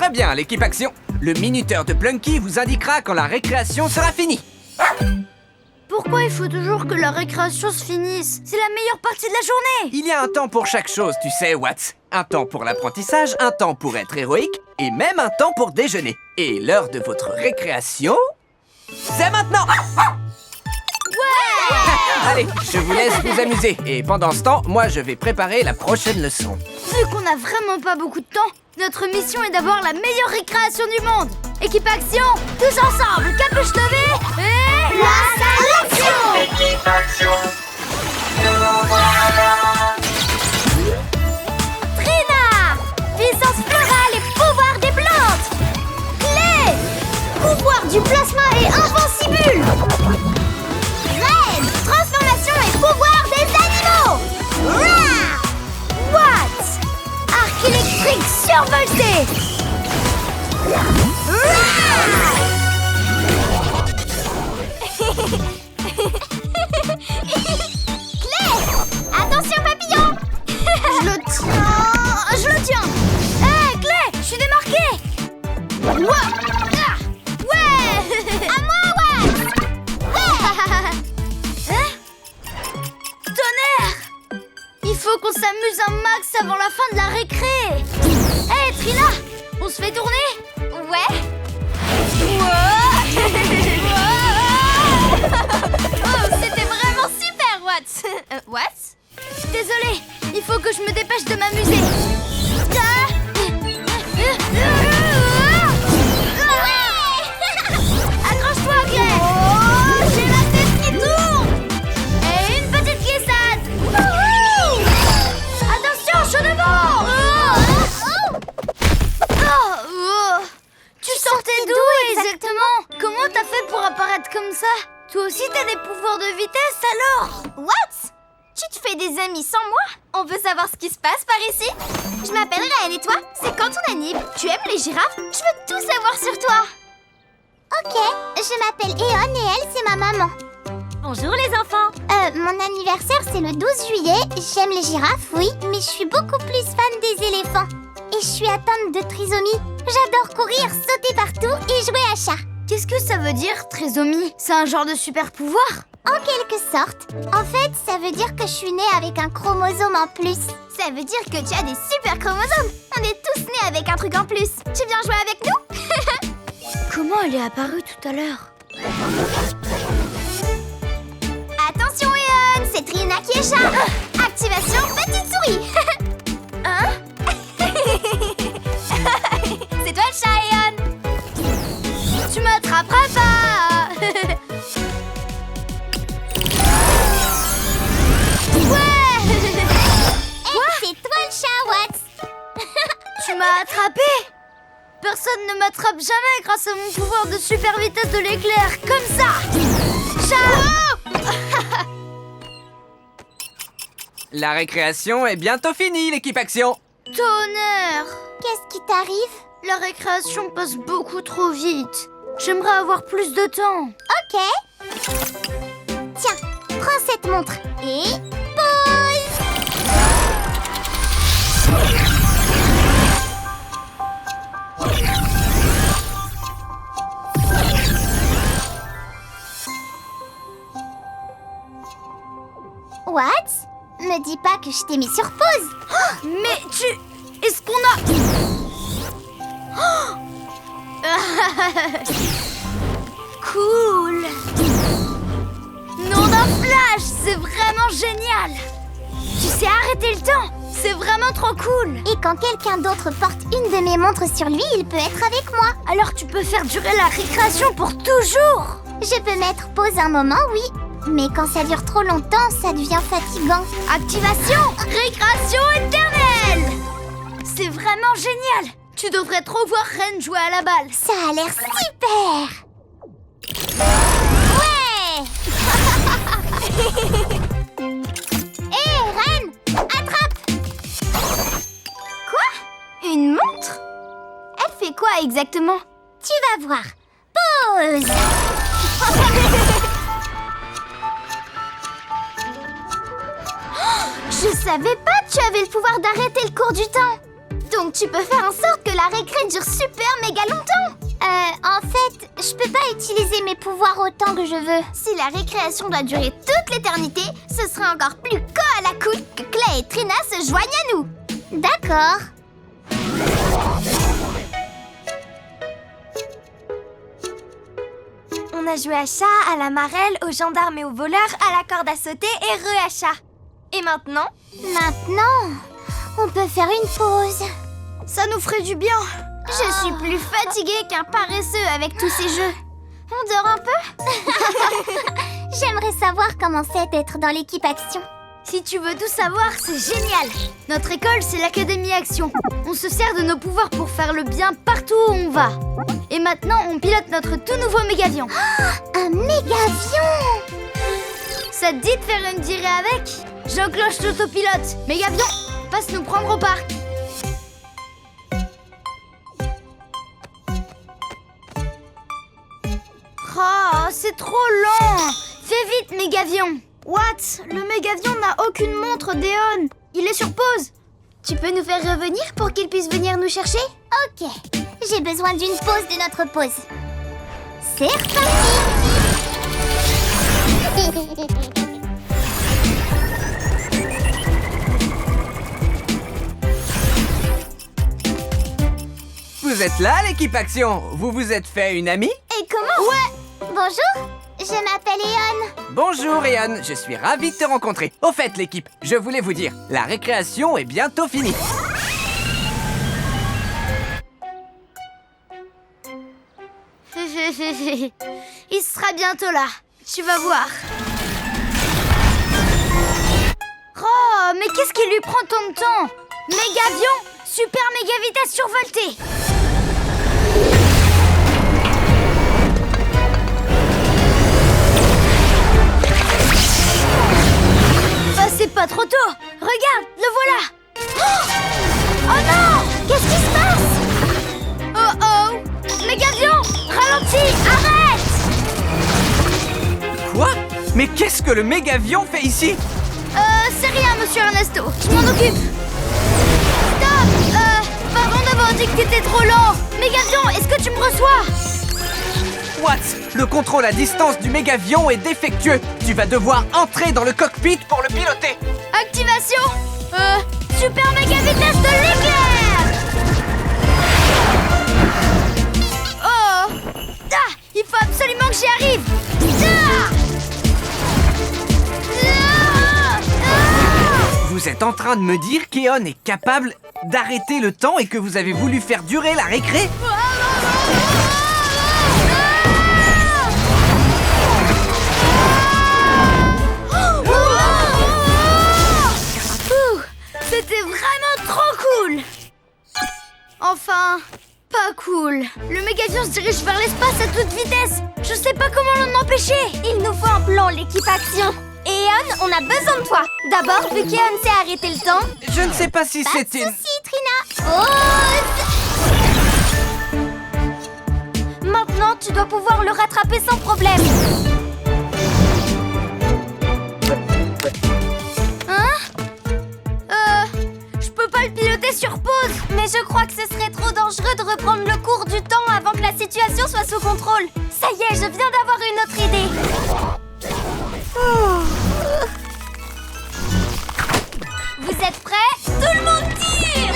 Très bien, l'équipe Action. Le minuteur de Plunky vous indiquera quand la récréation sera finie. Pourquoi il faut toujours que la récréation se finisse? C'est la meilleure partie de la journée. Il y a un temps pour chaque chose, tu sais, Watts. Un temps pour l'apprentissage, un temps pour être héroïque, et même un temps pour déjeuner. Et l'heure de votre récréation, c'est maintenant. Ouais. Allez, je vous laisse vous amuser. Et pendant ce temps, moi, je vais préparer la prochaine leçon. Vu qu'on a vraiment pas beaucoup de temps, notre mission est d'avoir la meilleure récréation du monde. Équipe Action, tous ensemble, capuche levée et... la sélection. Équipe Action, nous voilà. Trina, puissance florale et pouvoir des plantes. Clé, pouvoir du plasma et invincible. Reine, transformation et pouvoir des animaux. Rah! What? Arc électrique survolté. Clé! Attention papillon! Je le tiens! Hé, Clé! Je suis démarquée! Ouah! Ah! Ouais! À moi, ouais! Hein? Tonnerre! Il faut qu'on s'amuse un max avant la fin de la récré! Hé, Trina! On se fait tourner? Ouais! Oh, c'était vraiment super, Watts! Watts? Désolée, il faut que je me dépêche de m'amuser. Accroche-toi, Claire. Oh, j'ai la tête qui tourne. Et une petite glissade. Attention, chaud devant. Tu sortais d'où exactement? Comment t'as fait pour apparaître comme ça? Toi aussi t'as des pouvoirs de vitesse alors? What? Tu te fais des amis sans moi? On veut savoir ce qui se passe par ici? Je m'appelle Reine et toi? C'est quand ton anniv? Tu aimes les girafes? Je veux tout savoir sur toi. Ok, je m'appelle Eon et elle, c'est ma maman. Bonjour les enfants. Mon anniversaire, c'est le 12 juillet. J'aime les girafes, oui, mais je suis beaucoup plus fan des éléphants. Et je suis atteinte de trisomie. J'adore courir, sauter partout et jouer à chat. Qu'est-ce que ça veut dire, trisomie? C'est un genre de super pouvoir? En quelque sorte. En fait, ça veut dire que je suis née avec un chromosome en plus. Ça veut dire que tu as des super chromosomes. On est tous nés avec un truc en plus. Tu viens jouer avec nous? Comment elle est apparue tout à l'heure? Attention Eon, c'est Trina qui est chat. Activation petite souris. Hein? C'est toi le chat Eon. Tu m'attraperas pas. Ouais. C'est toi le chat, Watts. Tu m'as attrapé. Personne ne m'attrape jamais grâce à mon pouvoir de super vitesse de l'éclair. Comme ça. Chat. La récréation est bientôt finie, l'équipe Action. Tonnerre. Qu'est-ce qui t'arrive? La récréation passe beaucoup trop vite. J'aimerais avoir plus de temps. Ok. Tiens, prends cette montre et pause. What? Me dis pas que je t'ai mis sur pause. Mais Est-ce qu'on a... Cool. Nom d'un flash, c'est vraiment génial. Tu sais arrêter le temps. C'est vraiment trop cool. Et quand quelqu'un d'autre porte une de mes montres sur lui, il peut être avec moi. Alors tu peux faire durer la récréation pour toujours. Je peux mettre pause un moment, oui. Mais quand ça dure trop longtemps, ça devient fatigant. Activation, récréation éternelle. C'est vraiment génial. Tu devrais trop voir Reine jouer à la balle. Ça a l'air super. Ouais. Hé, Reine, attrape. Quoi? Une montre? Elle fait quoi exactement? Tu vas voir. Pause. Je savais pas que tu avais le pouvoir d'arrêter le cours du temps. Donc tu peux faire en sorte que la récré dure super méga longtemps. En fait, je peux pas utiliser mes pouvoirs autant que je veux. Si la récréation doit durer toute l'éternité, ce sera encore plus à la couille que Clay et Trina se joignent à nous. D'accord. On a joué à chat, à la marelle, aux gendarmes et aux voleurs, à la corde à sauter et re-à-chat. Et maintenant? Maintenant, on peut faire une pause. Ça nous ferait du bien. Je suis plus fatiguée qu'un paresseux avec tous ces jeux. On dort un peu? J'aimerais savoir comment c'est d'être dans l'équipe Action. Si tu veux tout savoir, c'est génial. Notre école, c'est l'Académie Action. On se sert de nos pouvoirs pour faire le bien partout où on va. Et maintenant, on pilote notre tout nouveau mégavion. Un mégavion! Ça te dit de faire une virée avec? J'enclenche l'autopilote. Mégavion, passe nous prendre au parc. Oh, c'est trop long. Fais vite, mégavion. What? Le mégavion n'a aucune montre, Déon. Il est sur pause. Tu peux nous faire revenir pour qu'il puisse venir nous chercher? Ok, j'ai besoin d'une pause de notre pause. C'est reparti! Vous êtes là, l'équipe Action? Vous vous êtes fait une amie? Et comment? Ouais! Bonjour, je m'appelle Eon. Bonjour, Eon. Je suis ravi de te rencontrer. Au fait, l'équipe, je voulais vous dire, la récréation est bientôt finie. Il sera bientôt là. Tu vas voir. Oh, mais qu'est-ce qui lui prend tant de temps? Mégavion, super méga vitesse survoltée. C'est pas trop tôt. Regarde, le voilà. Oh non! Qu'est-ce qui se passe? Oh oh! Mégavion, ralentis, arrête! Quoi? Mais qu'est-ce que le mégavion fait ici? C'est rien, monsieur Ernesto. Je m'en occupe. Stop! Pardon d'avoir dit que t'étais trop lent. Mégavion, est-ce que tu me reçois? Watts, le contrôle à distance du mégavion est défectueux. Tu vas devoir entrer dans le cockpit pour le piloter. Activation! Super méga vitesse de l'éclair! Oh! Ah! Il faut absolument que j'y arrive! Ah! Vous êtes en train de me dire qu'Eon est capable d'arrêter le temps et que vous avez voulu faire durer la récré? C'était vraiment trop cool! Enfin, pas cool. Le mégavion se dirige vers l'espace à toute vitesse. Je sais pas comment l'en empêcher. Il nous faut un plan, l'équipe Action. Et Eon, on a besoin de toi. D'abord, vu qu'Eon sait arrêter le temps. Je ne sais pas si Pas de c'était... soucis, Trina. Pause! Maintenant, tu dois pouvoir le rattraper sans problème. Je peux pas le piloter sur pause. Mais je crois que ce serait trop dangereux de reprendre le cours du temps avant que la situation soit sous contrôle. Ça y est, je viens d'avoir une autre idée. Vous êtes prêts? Tout le monde tire!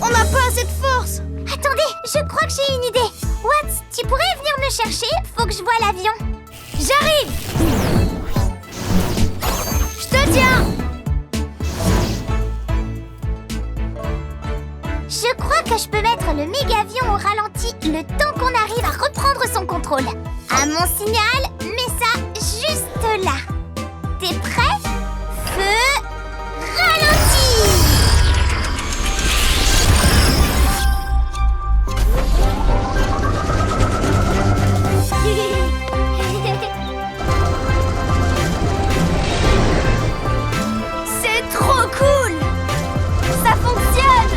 On n'a pas assez de force. Attendez, je crois que j'ai une idée. Watts, tu pourrais venir me chercher? Faut que je voie l'avion. J'arrive. Je te tiens. Je crois que je peux mettre le mégavion au ralenti le temps qu'on arrive à reprendre son contrôle. À mon signal, mets ça juste là. T'es prêt? Feu, ralenti! C'est trop cool. Ça fonctionne!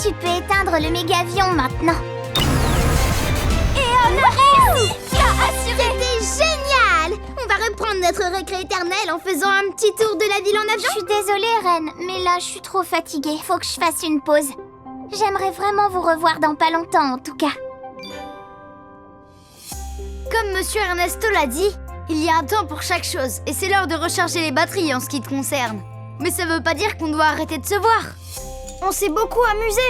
Tu peux éteindre le mégavion maintenant. Et on a réussi! Tu as assuré! C'était génial! On va reprendre notre récré éternel en faisant un petit tour de la ville en Je avion. suis désolée, Reine, mais là, je suis trop fatiguée. Faut que je fasse une pause. J'aimerais vraiment vous revoir dans pas longtemps, en tout cas. Comme Monsieur Ernesto l'a dit, il y a un temps pour chaque chose, et c'est l'heure de recharger les batteries en ce qui te concerne. Mais ça veut pas dire qu'on doit arrêter de se voir. On s'est beaucoup amusé,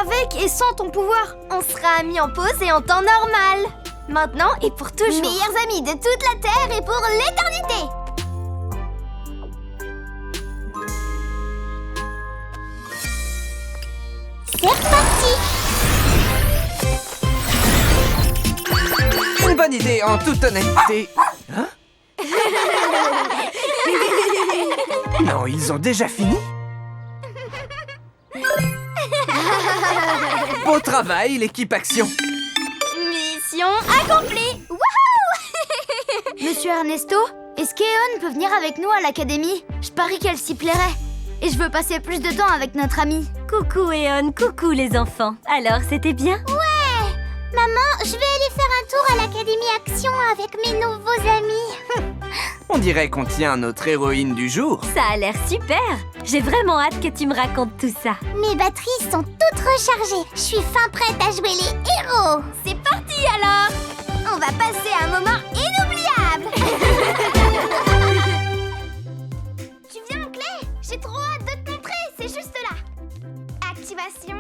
avec et sans ton pouvoir. On sera amis en pause et en temps normal. Maintenant et pour toujours. Meilleurs amis de toute la Terre et pour l'éternité. C'est reparti! Une bonne idée, en toute honnêteté. Hein? Non, ils ont déjà fini? Beau travail, l'équipe Action. Mission accomplie. Wouhou! Monsieur Ernesto, est-ce qu'Eon peut venir avec nous à l'académie? Je parie qu'elle s'y plairait. Et je veux passer plus de temps avec notre amie. Coucou Eon, coucou les enfants. Alors, c'était bien? Ouais! Maman, je vais aller faire un tour à l'Académie Action avec mes nouveaux amis. On dirait qu'on tient notre héroïne du jour. Ça a l'air super. J'ai vraiment hâte que tu me racontes tout ça. Mes batteries sont toutes rechargées. Je suis fin prête à jouer les héros. C'est parti alors. On va passer un moment inoubliable. Tu viens, Clay? J'ai trop hâte de te montrer. C'est juste là. Activation.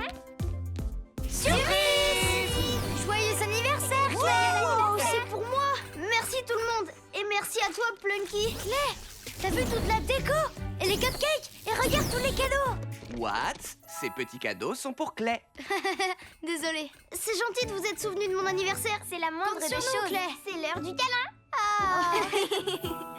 Surprise! Joyeux anniversaire, Clay! C'est pour moi! Merci tout le monde! Et merci à toi, Plunky! Clay, t'as vu toute la déco? Et les cupcakes? Et regarde tous les cadeaux! What? Ces petits cadeaux sont pour Clay. Désolée. C'est gentil de vous être souvenu de mon anniversaire. C'est la moindre Compte des sur nous, choses. Clay. C'est l'heure du câlin. Ah.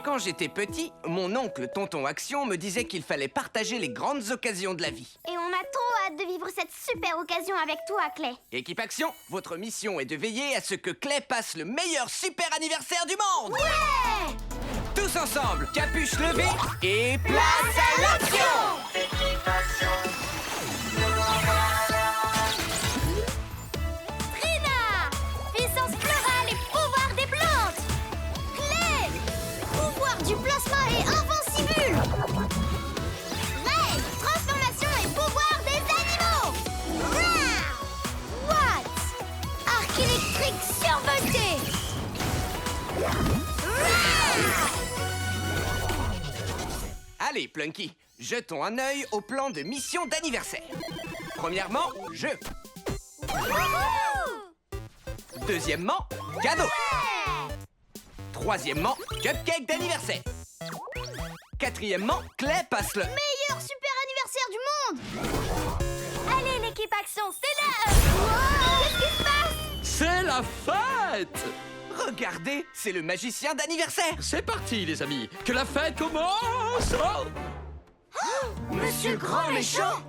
Quand j'étais petit, mon oncle Tonton Action me disait qu'il fallait partager les grandes occasions de la vie. Et on a trop hâte de vivre cette super occasion avec toi, Clay. Équipe Action, votre mission est de veiller à ce que Clay passe le meilleur super anniversaire du monde. Ouais! Tous ensemble, capuche levée et place à l'action. Équipe Action. Trina! Puissance florale et pouvoir des plantes. Clay! Pouvoir du plasma et invincible. Ray! Transformation et pouvoir des animaux. Rah! What? Arc électrique survolté. Allez, Plunky, jetons un œil au plan de mission d'anniversaire. Premièrement, jeu. Deuxièmement, cadeau. Troisièmement, cupcake d'anniversaire. Quatrièmement, Clay passe le... Meilleur super anniversaire du monde. Allez, l'équipe Action, c'est l'heure. Qu'est-ce qui se passe? C'est la fête! Regardez, c'est le magicien d'anniversaire. C'est parti, les amis! Que la fête commence! Monsieur Grand Méchant.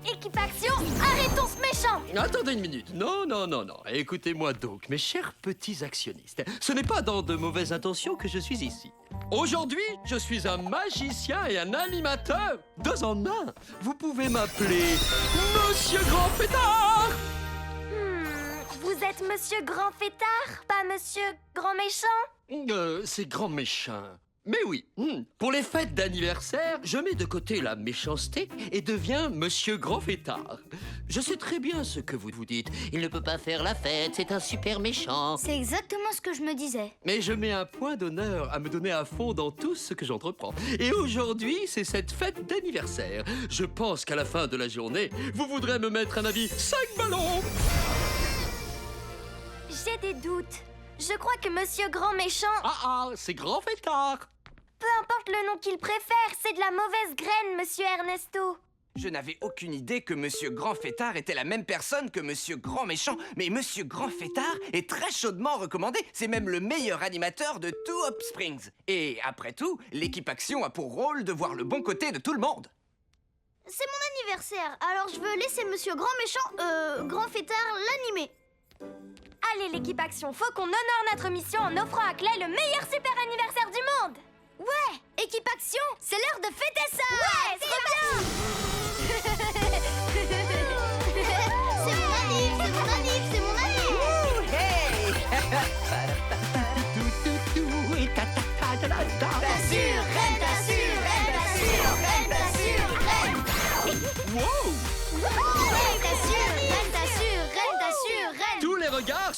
Équipe Action, arrêtons ce méchant. Attendez une minute. Non. Écoutez-moi donc, mes chers petits actionnistes. Ce n'est pas dans de mauvaises intentions que je suis ici. Aujourd'hui, je suis un magicien et un animateur. Deux en un. Vous pouvez m'appeler Monsieur Grand Fêtard. Vous êtes Monsieur Grand Fêtard, pas Monsieur Grand Méchant? C'est grand méchant. Mais oui, pour les fêtes d'anniversaire, je mets de côté la méchanceté et deviens Monsieur Grand Fêtard. Je sais très bien ce que vous vous dites. Il ne peut pas faire la fête, c'est un super méchant. C'est exactement ce que je me disais. Mais je mets un point d'honneur à me donner à fond dans tout ce que j'entreprends. Et aujourd'hui, c'est cette fête d'anniversaire. Je pense qu'à la fin de la journée, vous voudrez me mettre un avis 5 ballons. J'ai des doutes. Je crois que Monsieur Grand Méchant, C'est Grand Fêtard. peu importe le nom qu'il préfère, c'est de la mauvaise graine, Monsieur Ernesto. Je n'avais aucune idée que Monsieur Grand Fêtard était la même personne que Monsieur Grand Méchant. Mais Monsieur Grand Fêtard est très chaudement recommandé. C'est même le meilleur animateur de tout Hop Springs. Et après tout, l'équipe Action a pour rôle de voir le bon côté de tout le monde. C'est mon anniversaire, alors je veux laisser Monsieur Grand Méchant, Grand Fêtard, l'animer. Allez, l'équipe Action, faut qu'on honore notre mission en offrant à Clay le meilleur super anniversaire du monde. Ouais, équipe Action, c'est l'heure de fêter ça. Ouais, c'est bien.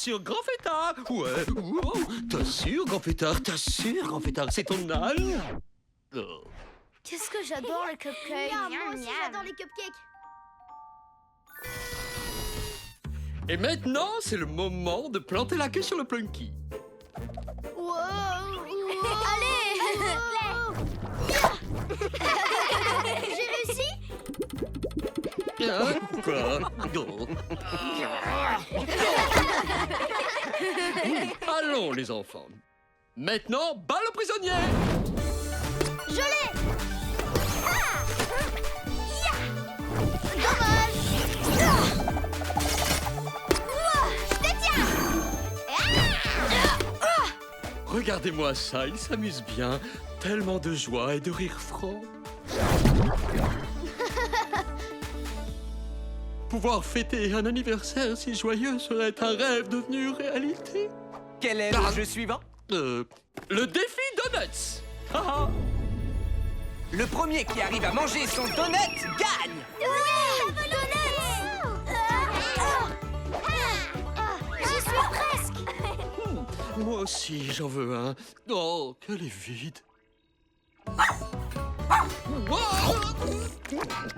sûr, grand fêtard. Ouais, wow. T'assures, grand fêtard, t'assures, grand fêtard, c'est ton âne. Oh. Qu'est-ce que j'adore les cupcakes. Moi aussi, j'adore les cupcakes. Et maintenant, c'est le moment de planter la queue sur le Plunky. Allez. J'ai réussi. Hein? Quoi? Oh. Allons, les enfants. Maintenant, balle aux prisonniers. Je l'ai. Dommage. Je te tiens. Regardez-moi ça, il s'amuse bien. Tellement de joie et de rire franc. Pouvoir fêter un anniversaire si joyeux serait un rêve devenu réalité. Quel est le jeu suivant? Le défi Donuts. Haha. Le premier qui arrive à manger son donut gagne. J'y suis presque. Moi aussi, j'en veux un. Oh, qu'elle est vide. Wow.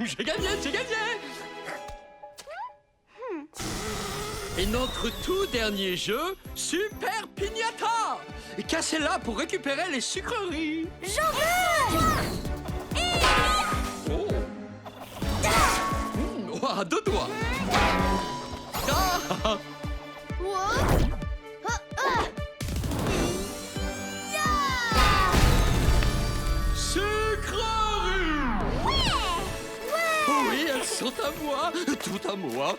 J'ai gagné, j'ai gagné. Et notre tout dernier jeu, Super Piñata. Cassez-la pour récupérer les sucreries. J'en veux. Oh. Oh, à deux doigts. Ah. Sucreries. Oui, elles sont à moi, tout à moi.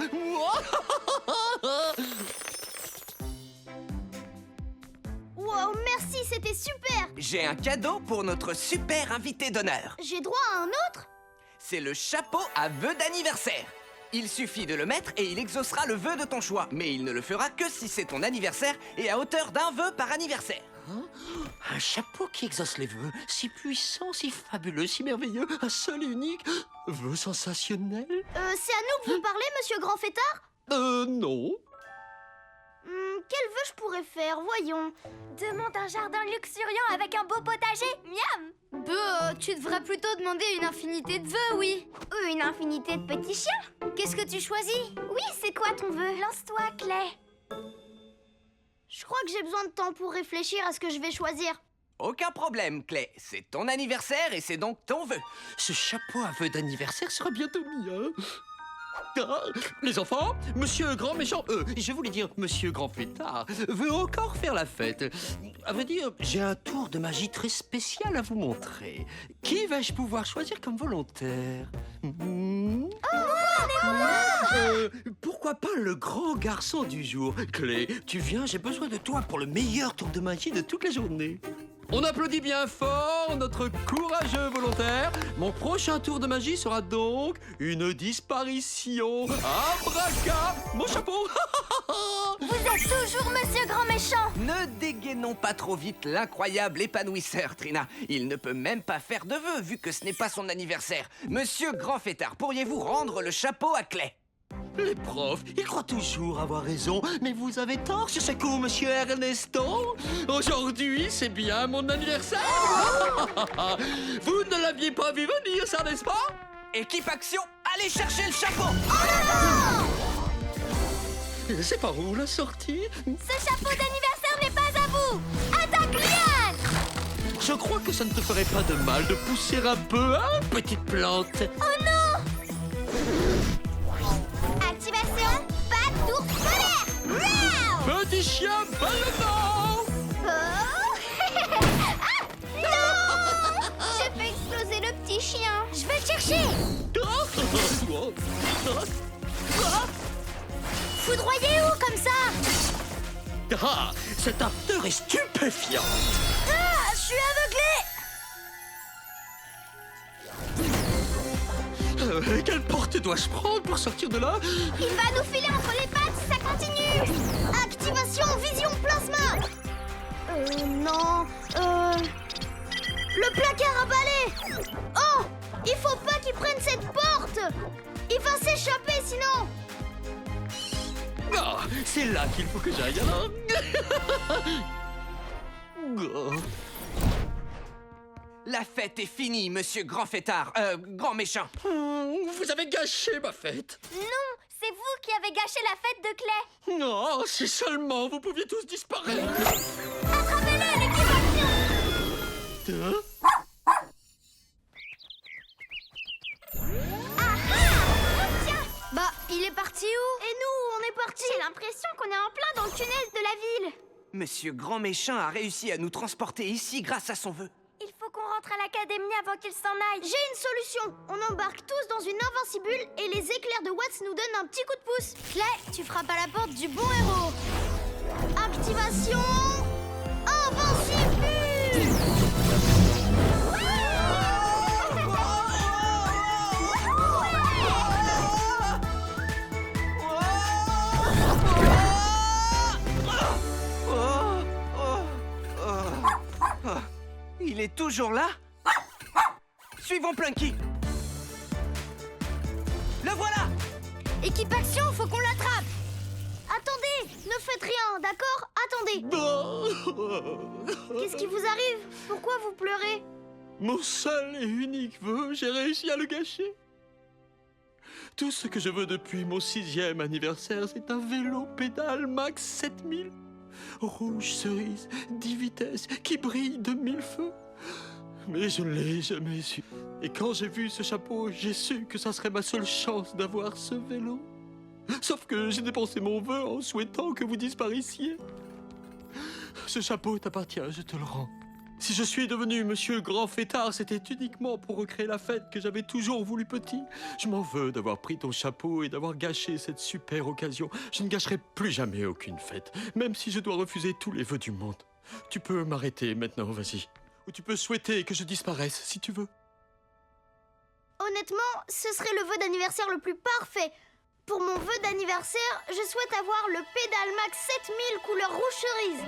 Wow, merci, c'était super. J'ai un cadeau pour notre super invité d'honneur. J'ai droit à un autre? C'est le chapeau à vœu d'anniversaire. Il suffit de le mettre et il exaucera le vœu de ton choix. Mais il ne le fera que si c'est ton anniversaire et à hauteur d'un vœu par anniversaire. Un chapeau qui exauce les vœux, si puissant, si fabuleux, si merveilleux, un seul et unique vœu sensationnel. C'est à nous que vous parlez, monsieur Grand Fêtard? Non. Quel vœu je pourrais faire, voyons. Demande un jardin luxuriant avec un beau potager. Miam. Tu devrais plutôt demander une infinité de vœux, oui. Ou une infinité de petits chiens. Qu'est-ce que tu choisis? Oui, c'est quoi ton vœu? Lance-toi, Clay. Je crois que j'ai besoin de temps pour réfléchir à ce que je vais choisir. Aucun problème, Clay. C'est ton anniversaire et c'est donc ton vœu. Ce chapeau à vœu d'anniversaire sera bientôt mien. Ah, les enfants, monsieur grand méchant, je voulais dire monsieur grand fêtard, veut encore faire la fête. À vrai dire, j'ai un tour de magie très spécial à vous montrer. Qui vais-je pouvoir choisir comme volontaire? Pourquoi pas le grand garçon du jour? Clé, tu viens, j'ai besoin de toi pour le meilleur tour de magie de toute la journée. On applaudit bien fort notre courageux volontaire. Mon prochain tour de magie sera donc une disparition. Abraca, mon chapeau. Vous êtes toujours Monsieur Grand Méchant. Ne dégainons pas trop vite l'incroyable épanouisseur, Trina. Il ne peut même pas faire de vœux vu que ce n'est pas son anniversaire. Monsieur Grand Fêtard, pourriez-vous rendre le chapeau à Clay? Les profs, ils croient toujours avoir raison, mais vous avez tort sur ce coup, monsieur Ernesto. Aujourd'hui, c'est bien mon anniversaire. Vous ne l'aviez pas vu venir, ça, n'est-ce pas? Équipe action, allez chercher le chapeau. C'est par où la sortie? Ce chapeau d'anniversaire n'est pas à vous. Attaque, Liane. Je crois que ça ne te ferait pas de mal de pousser un peu, hein, petite plante? Oh non. Activation, pas d'ours polaire. Wow. Petit chien ballonnant. Non. J'ai fait exploser le petit chien. Je vais le chercher. Foudroyez où comme ça? Ah, cette ardeur est stupéfiante. Ah, je suis aveuglé. Quelle porte dois-je prendre pour sortir de là? Il va nous filer entre les pattes si ça continue. Activation, vision plasma. Non. Le placard à balai. Oh, il faut pas qu'il prenne cette porte. Il va s'échapper sinon. Ah, c'est là qu'il faut que j'aille, alors. Oh. La fête est finie, monsieur grand fêtard, grand méchant. Vous avez gâché ma fête. Non, c'est vous qui avez gâché la fête de Clay. Non, si seulement vous pouviez tous disparaître. Attrapez-le, l'équipe action. Hein? Bah, il est parti où? Et nous, on est parti. J'ai l'impression qu'on est en plein dans le tunnel de la ville. Monsieur grand méchant a réussi à nous transporter ici grâce à son vœu. Il faut qu'on rentre à l'académie avant qu'il s'en aille. J'ai une solution. On embarque tous dans une invincibule et les éclairs de Watts nous donnent un petit coup de pouce. Clay, tu frappes à la porte du bon héros. Activation invincibule. Il est toujours là? Suivons Plunky. Le voilà! Équipe action, faut qu'on l'attrape. Attendez, ne faites rien, d'accord? Attendez. Qu'est-ce qui vous arrive? Pourquoi vous pleurez? Mon seul et unique vœu, j'ai réussi à le gâcher. Tout ce que je veux depuis mon 6e anniversaire, c'est un vélo pédale max 7000. Rouge cerise, 10 vitesses, qui brille de 1000 feux. Mais je ne l'ai jamais su. Et quand j'ai vu ce chapeau, j'ai su que ça serait ma seule chance d'avoir ce vélo. Sauf que j'ai dépensé mon vœu en souhaitant que vous disparaissiez. Ce chapeau t'appartient, je te le rends. Si je suis devenu Monsieur Grand Fêtard, c'était uniquement pour recréer la fête que j'avais toujours voulu petit. Je m'en veux d'avoir pris ton chapeau et d'avoir gâché cette super occasion. Je ne gâcherai plus jamais aucune fête, même si je dois refuser tous les vœux du monde. Tu peux m'arrêter maintenant, vas-y. Ou tu peux souhaiter que je disparaisse, si tu veux. Honnêtement, ce serait le vœu d'anniversaire le plus parfait. Pour mon vœu d'anniversaire, je souhaite avoir le pédale max 7000 couleur rouge cerise.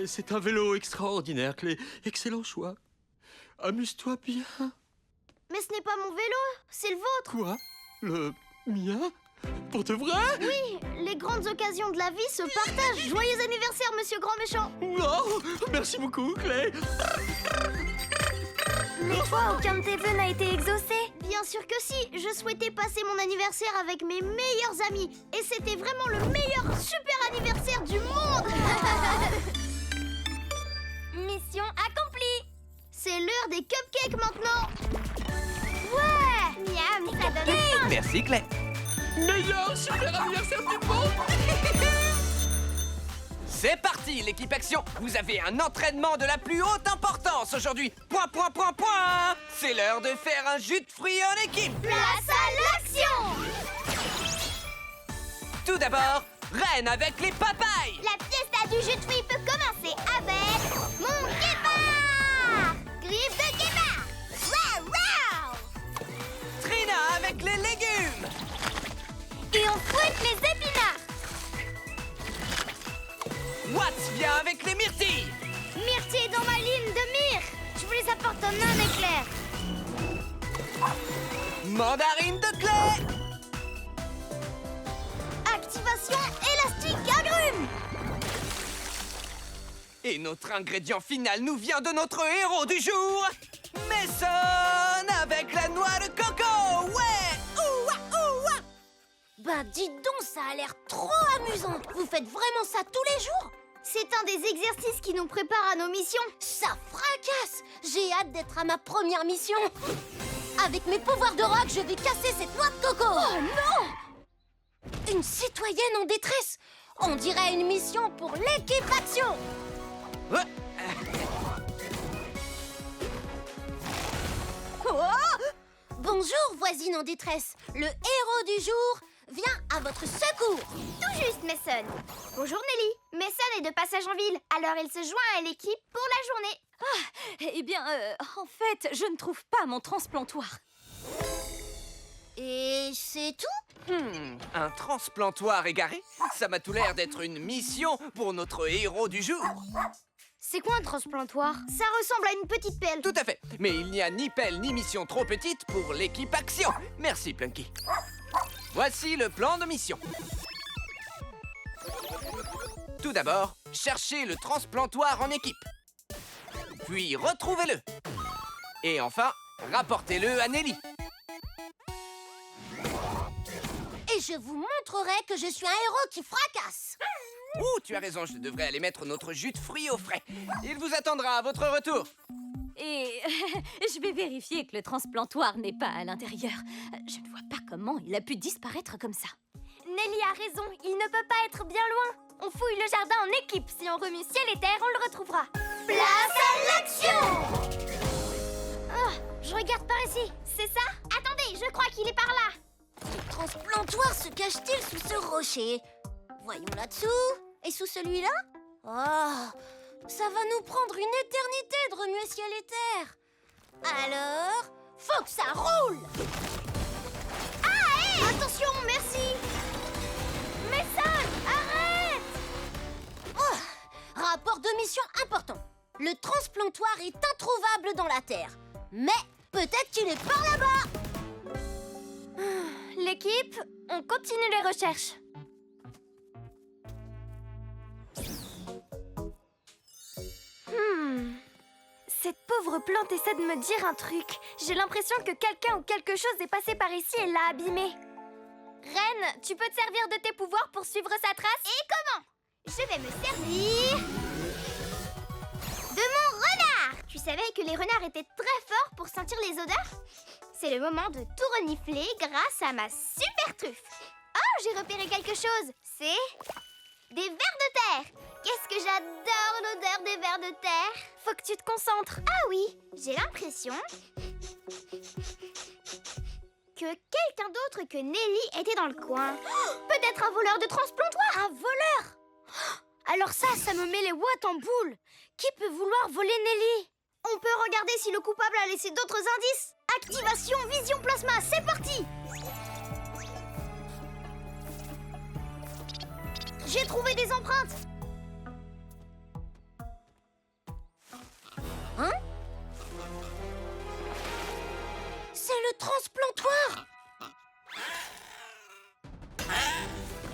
C'est un vélo extraordinaire, Clé. Excellent choix. Amuse-toi bien. Mais ce n'est pas mon vélo, c'est le vôtre. Quoi? Le mien? Pour de vrai? Oui, les grandes occasions de la vie se partagent. Joyeux anniversaire, monsieur Grand Méchant. Oh, merci beaucoup, Clé. Mais toi, aucun de tes vœux n'a été exaucé. Bien sûr que si, je souhaitais passer mon anniversaire avec mes meilleurs amis. Et c'était vraiment le meilleur super anniversaire du monde. Mission accomplie. C'est l'heure des cupcakes maintenant. Ouais, miam, ça donne faim. Merci, Clay. Meilleur super anniversaire du monde. C'est parti, l'équipe action. Vous avez un entraînement de la plus haute importance aujourd'hui. Point, point, point, point. C'est l'heure de faire un jus de fruits en équipe. Place à l'action. Tout d'abord, Reine avec les papayes. La fiesta du jus de fruits peut commencer avec mon guépard. Griffe de guépard. Wow, wow. Trina avec les légumes. Et on fouette les épinards. Watts vient avec les myrtilles. Myrtille dans ma ligne de myrrhe. Je vous les apporte en un éclair. Mandarine de Clay. Activation élastique agrumes. Et notre ingrédient final nous vient de notre héros du jour, Mason avec la noix de coco. Ouais. Ouah, ouah. Ben dis donc, ça a l'air trop amusant. Vous faites vraiment ça tous les jours? C'est un des exercices qui nous prépare à nos missions. Ça fracasse. J'ai hâte d'être à ma première mission. Avec mes pouvoirs de rock, je vais casser cette noix de coco. Oh non! Une citoyenne en détresse. On dirait une mission pour l'équipe action. Ouais. Oh! Bonjour, voisine en détresse. Le héros du jour vient à votre secours. Tout juste, Mason. Bonjour, Nelly. Mason est de passage en ville, alors il se joint à l'équipe pour la journée. Eh bien, en fait, je ne trouve pas mon transplantoire. Et c'est tout? Un transplantoire égaré? Ça m'a tout l'air d'être une mission pour notre héros du jour. C'est quoi un transplantoire? Ça ressemble à une petite pelle. Tout à fait. Mais il n'y a ni pelle ni mission trop petite pour l'équipe Action. Merci, Plunky. Voici le plan de mission. Tout d'abord, cherchez le transplantoire en équipe. Puis retrouvez-le. Et enfin, rapportez-le à Nelly. Et je vous montrerai que je suis un héros qui fracasse. Ouh, tu as raison, je devrais aller mettre notre jus de fruits au frais. Il vous attendra à votre retour. Et je vais vérifier que le transplantoire n'est pas à l'intérieur. Je ne vois pas comment il a pu disparaître comme ça. Nelly a raison, il ne peut pas être bien loin. On fouille le jardin en équipe. Si on remue ciel et terre, on le retrouvera. Place à l'action! Je regarde par ici. C'est ça? Attendez, je crois qu'il est par là. Le transplantoire se cache-t-il sous ce rocher? Voyons là-dessous. Et sous celui-là? Oh, ça va nous prendre une éternité de remuer ciel et terre. Alors, faut que ça roule! Ah, hé! Attention, merci. Mason, arrête! Oh, rapport de mission important. Le transplantoire est introuvable dans la terre. Mais peut-être qu'il est par là-bas. L'équipe, on continue les recherches. Cette pauvre plante essaie de me dire un truc. J'ai l'impression que quelqu'un ou quelque chose est passé par ici et l'a abîmée. Reine, tu peux te servir de tes pouvoirs pour suivre sa trace? Et comment? Je vais me servir de mon renard. Tu savais que les renards étaient très forts pour sentir les odeurs? C'est le moment de tout renifler grâce à ma super truffe. Oh, j'ai repéré quelque chose. C'est des vers de terre. Qu'est-ce que j'adore l'odeur des vers de terre. Faut que tu te concentres. Ah oui, j'ai l'impression que quelqu'un d'autre que Nelly était dans le coin. Peut-être un voleur de transplantoire. Un voleur? Alors ça me met les watts en boule. Qui peut vouloir voler Nelly? On peut regarder si le coupable a laissé d'autres indices. Activation vision plasma, c'est parti. J'ai trouvé des empreintes. Hein? C'est le transplantoire!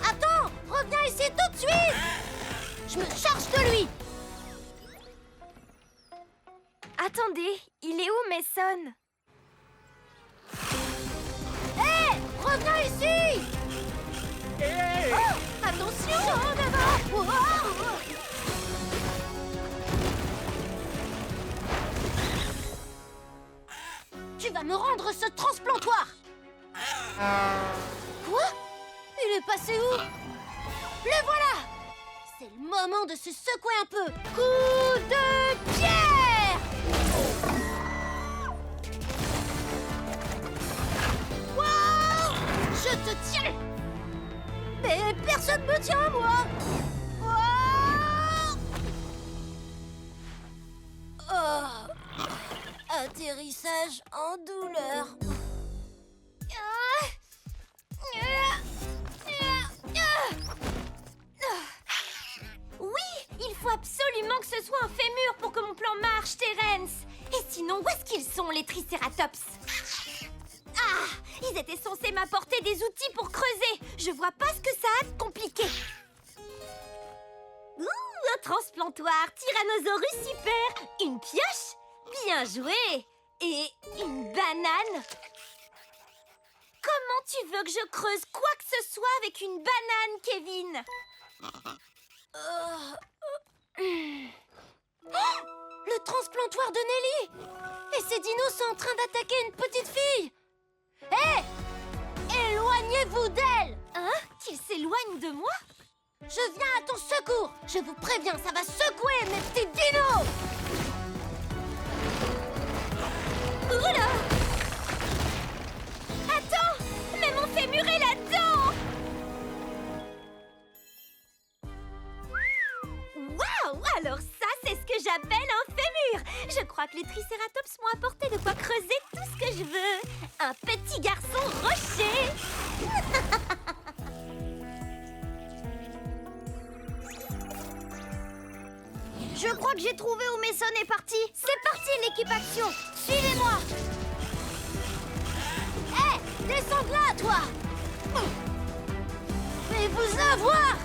Attends! Reviens ici tout de suite! Je me charge de lui! Attendez, il est où Mason? Hé! Reviens ici! Oh, attention! Oh, tu vas me rendre ce transplantoire! Quoi? Il est passé où? Le voilà! C'est le moment de se secouer un peu! Coup de pierre! Wow! Je te tiens! Mais personne me tient, moi! Wow! Oh! Atterrissage en douleur. Oui, il faut absolument que ce soit un fémur pour que mon plan marche, Terence. Et sinon, où est-ce qu'ils sont, les Triceratops? Ah, ils étaient censés m'apporter des outils pour creuser. Je vois pas ce que ça a de compliqué. Ouh, un transplantoire, Tyrannosaurus super, une pioche, bien joué, et une banane. Comment tu veux que je creuse quoi que ce soit avec une banane, Kevin? Oh, le transplantoire de Nelly! Et ces dinos sont en train d'attaquer une petite fille! Hé! Éloignez-vous d'elle! Hein? Qu'ils s'éloignent de moi? Je viens à ton secours! Je vous préviens, ça va secouer mes petits dinos! Oula! Attends! Mais mon fémur est là-dedans! Waouh! Alors ça, c'est ce que j'appelle un fémur! Je crois que les Triceratops m'ont apporté de quoi creuser tout ce que je veux! Un petit garçon rocher! Je crois que j'ai trouvé où Mason est parti. C'est parti, l'équipe action. Suivez-moi. Hé, descends de là, toi. Fais-vous avoir.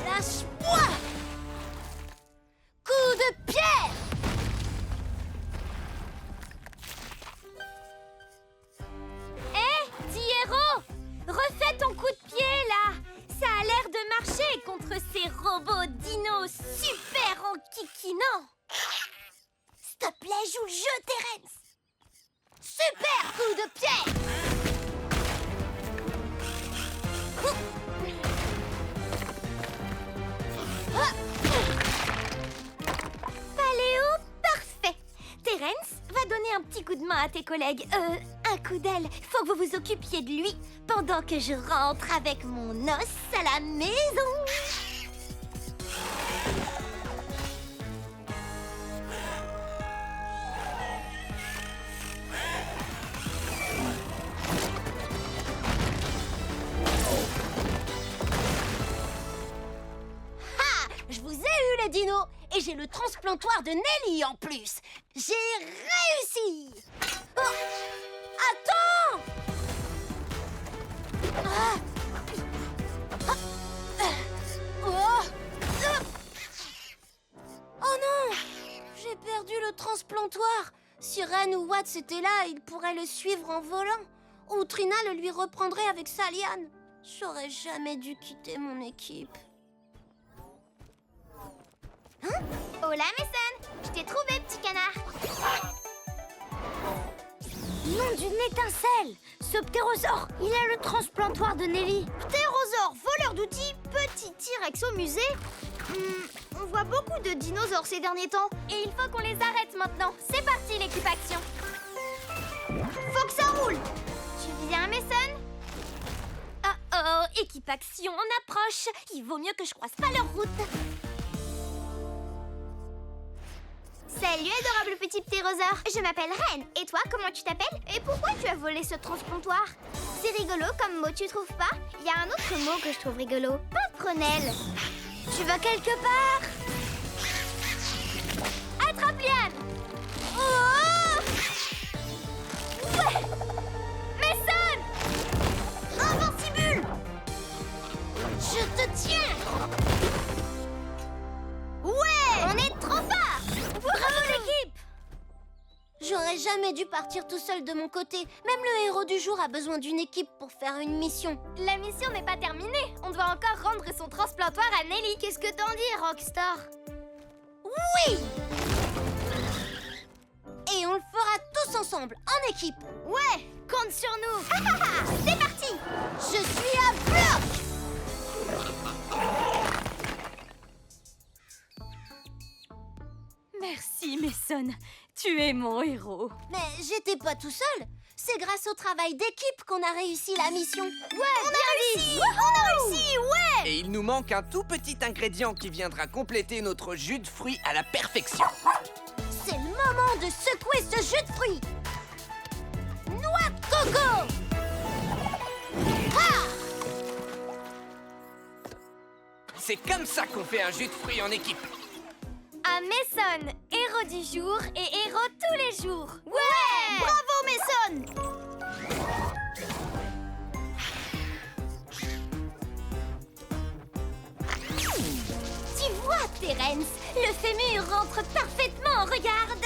Lâche-moi. Coup de pierre. Hé, petit héros, refais ton coup de pied, là. Ça a l'air de marcher contre ces robots dinos super enquiquinants. S'il te plaît, joue le jeu, Terence. Super coup de pied. Paléo, parfait. Terence va donner un petit coup de main à tes collègues. Un coup d'aile. Faut que vous vous occupiez de lui pendant que je rentre avec mon os à la maison. Je vous ai eu les dinos et j'ai le transplantoire de Nelly en plus. J'ai réussi. Oh, attends. Oh non, j'ai perdu le transplantoire. Si Ren ou Watts était là, il pourrait le suivre en volant. Ou Trina le lui reprendrait avec sa liane. J'aurais jamais dû quitter mon équipe. Hola, Mason. Je t'ai trouvé, petit canard. Nom d'une étincelle! Ce ptérosaure, il a le transplantoire de Nelly. Ptérosaure, voleur d'outils, petit T-Rex au musée. On voit beaucoup de dinosaures ces derniers temps. Et il faut qu'on les arrête maintenant. C'est parti, l'équipe action. Faut que ça roule. Tu viens, Mason? Oh, équipe action, on approche. Il vaut mieux que je croise pas leur route. Salut, adorable petit ptérosaure. Je m'appelle Ren. Et toi, comment tu t'appelles? Et pourquoi tu as volé ce transplantoire? C'est rigolo comme mot, tu trouves pas? Il y a un autre mot que je trouve rigolo. Patronelle. Tu vas quelque part? Attrape Liane. Oh! Ouais. Mason. Invincible! Je te tiens. Ouais! On est trop fort! Bravo, l'équipe. J'aurais jamais dû partir tout seul de mon côté. Même le héros du jour a besoin d'une équipe pour faire une mission. La mission n'est pas terminée. On doit encore rendre son transplantoire à Nelly. Qu'est-ce que t'en dis, Rockstar? Oui! Et on le fera tous ensemble, en équipe. Ouais! Compte sur nous! C'est parti! Je suis à bloc! Merci, Mason. Tu es mon héros. Mais j'étais pas tout seul. C'est grâce au travail d'équipe qu'on a réussi la mission. Ouais! On a réussi! Ouais! Et il nous manque un tout petit ingrédient qui viendra compléter notre jus de fruits à la perfection. C'est le moment de secouer ce jus de fruits. Noix de coco! Ah! C'est comme ça qu'on fait un jus de fruits en équipe. À Mason, héros du jour et héros tous les jours. Ouais! Bravo, Mason! Tu vois, Terence, le fémur rentre parfaitement, regarde.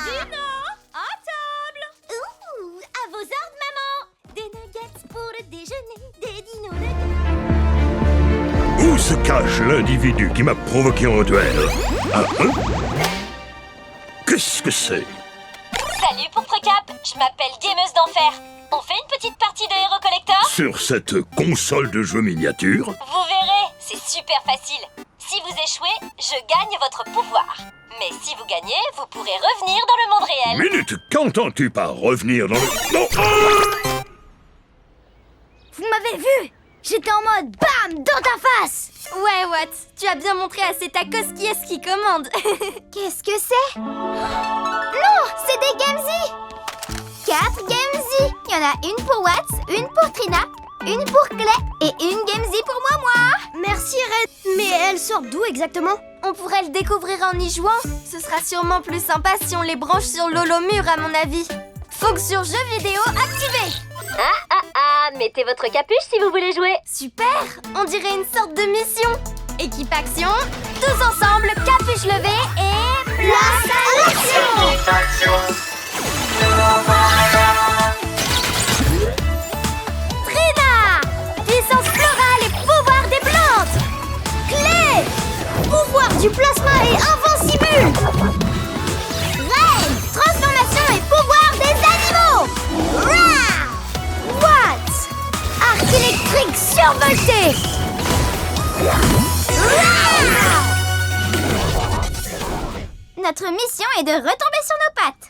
Dino, à table. Ouh, à vos ordres, maman. Des nuggets pour le déjeuner, des dinos nuggets. Où se cache l'individu qui m'a provoqué en duel? Ah, hein? Qu'est-ce que c'est? Salut Pourprecap, je m'appelle Gameuse d'Enfer. On fait une petite partie de Hero Collector? Sur cette console de jeu miniature? Vous verrez, c'est super facile. Si vous échouez, je gagne votre pouvoir. Mais si vous gagnez, vous pourrez revenir dans le monde réel. Minute, qu'entends-tu par revenir dans le... Non! Vous m'avez vu? J'étais en mode BAM! Dans ta face! Ouais, Watts, tu as bien montré à ces tacos qui est-ce qui commande. Qu'est-ce que c'est? Non! C'est des Gamesy! 4 Gamesy! Il y en a une pour Watts, une pour Trina, une pour Clay et une Gamesy pour moi! Merci Merci, Ren. Mais elle sort d'où exactement? On pourrait le découvrir en y jouant. Ce sera sûrement plus sympa si on les branche sur l'holomur, à mon avis. Fonction jeu vidéo activée. Mettez votre capuche si vous voulez jouer. Super. On dirait une sorte de mission. Équipe action, tous ensemble, capuche levée et... place à l'action. Équipe action, nous voilà. Trina, puissance florale et pouvoir des plantes. Clé, pouvoir du plasma et invincible. Ren, transformation et pouvoir des animaux. Rah! What? Arc électrique survolté. Notre mission est de retomber sur nos pattes.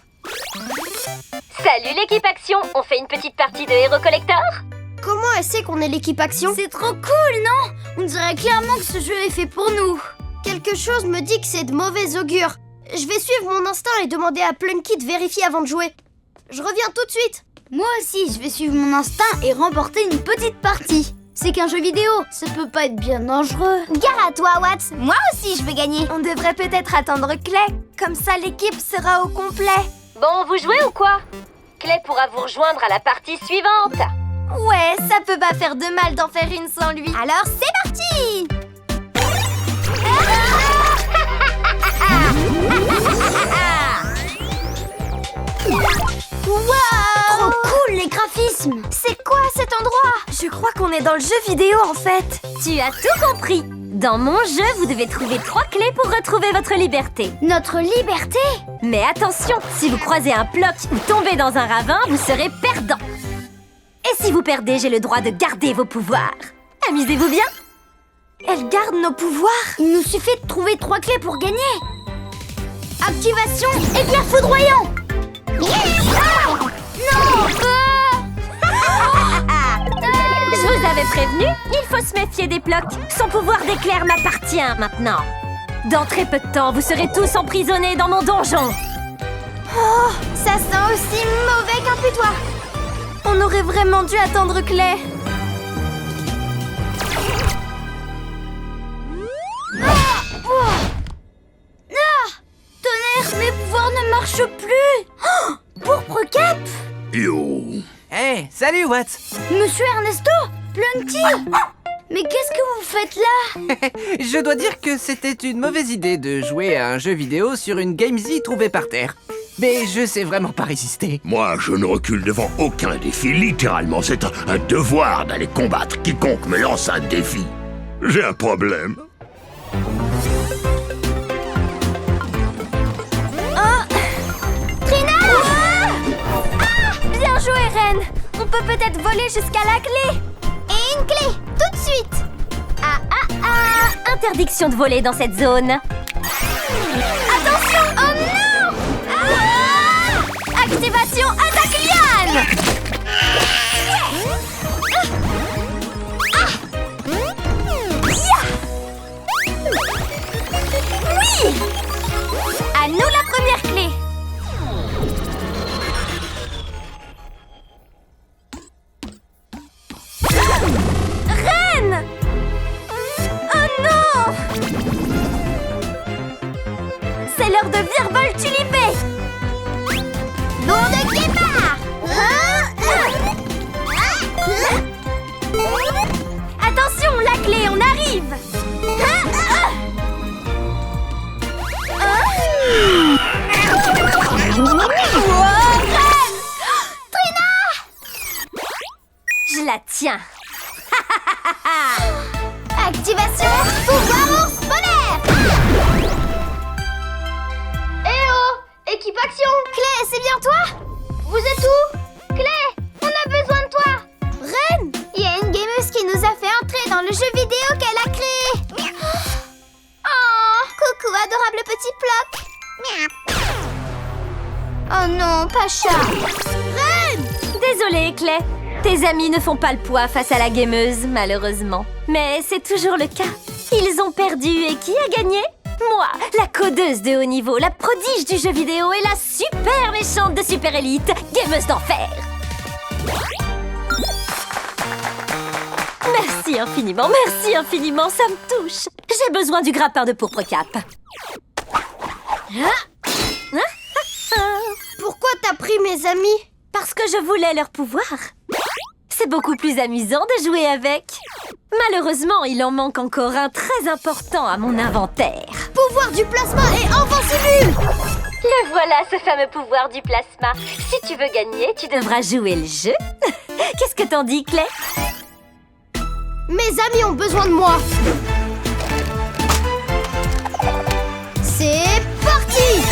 Salut l'équipe action, on fait une petite partie de Hero Collector? Comment elle sait qu'on est l'équipe action? C'est trop cool, non? On dirait clairement que ce jeu est fait pour nous. Quelque chose me dit que c'est de mauvais augure. Je vais suivre mon instinct et demander à Plunky de vérifier avant de jouer. Je reviens tout de suite. Moi aussi, je vais suivre mon instinct et remporter une petite partie. C'est qu'un jeu vidéo, ça peut pas être bien dangereux. Gare à toi, Watts. Moi aussi, je veux gagner. On devrait peut-être attendre Clay. Comme ça, l'équipe sera au complet. Bon, vous jouez ou quoi? Clay pourra vous rejoindre à la partie suivante. Ouais, ça peut pas faire de mal d'en faire une sans lui. Alors, c'est parti. Wow! Trop cool les graphismes. C'est quoi cet endroit? Je crois qu'on est dans le jeu vidéo en fait. Tu as tout compris. Dans mon jeu, vous devez trouver 3 clés pour retrouver votre liberté. Notre liberté? Mais attention, si vous croisez un bloc ou tombez dans un ravin, vous serez perdant. Et si vous perdez, j'ai le droit de garder vos pouvoirs. Amusez-vous bien. Elle garde nos pouvoirs. Il nous suffit de trouver 3 clés pour gagner. Activation éclair foudroyant. Je vous avais prévenu, il faut se méfier des blocs. Son pouvoir d'éclair m'appartient maintenant. Dans très peu de temps, vous serez tous emprisonnés dans mon donjon. Oh, ça sent aussi mauvais qu'un putois. On aurait vraiment dû attendre Clay. Tonnerre, mes pouvoirs ne marchent plus. Oh, pourpre cap. Yo. Hey, salut, Watt. Monsieur Ernesto, Plunky. Mais qu'est-ce que vous faites là? Je dois dire que c'était une mauvaise idée de jouer à un jeu vidéo sur une GameZ trouvée par terre. Mais je sais vraiment pas résister. Moi, je ne recule devant aucun défi. Littéralement, c'est un devoir d'aller combattre quiconque me lance un défi. J'ai un problème. Bien joué, Ren. On peut peut-être voler jusqu'à la clé. Et une clé, tout de suite. Interdiction de voler dans cette zone. Attention! Oh non! Activation attaque liane! Oui! À nous la première clé. Reine! Oh non! C'est l'heure de virevol tulipé! Bon de guépard. Attention, la clé, on arrive! Je la tiens. Activation, pouvoir ours polaire. Eh oh, équipe action. Clay, c'est bien toi? Vous êtes où? Clé, on a besoin de toi. Ren! Il y a une gameuse qui nous a fait entrer dans le jeu vidéo qu'elle a créé. Oh, coucou adorable petit ploc. Oh non, Pacha. Désolée, Clay. Tes amis ne font pas le poids face à la gameuse, malheureusement. Mais c'est toujours le cas. Ils ont perdu et qui a gagné? Moi, la codeuse de haut niveau, la prodige du jeu vidéo et la super méchante de Super Elite, gameuse d'enfer. Merci, Merci infiniment, ça me touche. J'ai besoin du grappin de pourpre cap. Pourquoi t'as pris mes amis? Parce que je voulais leur pouvoir. C'est beaucoup plus amusant de jouer avec. Malheureusement, il en manque encore un très important à mon inventaire. Pouvoir du plasma et invincible! Le voilà, ce fameux pouvoir du plasma. Si tu veux gagner, tu devras jouer le jeu. Qu'est-ce que t'en dis, Clay? Mes amis ont besoin de moi. C'est parti!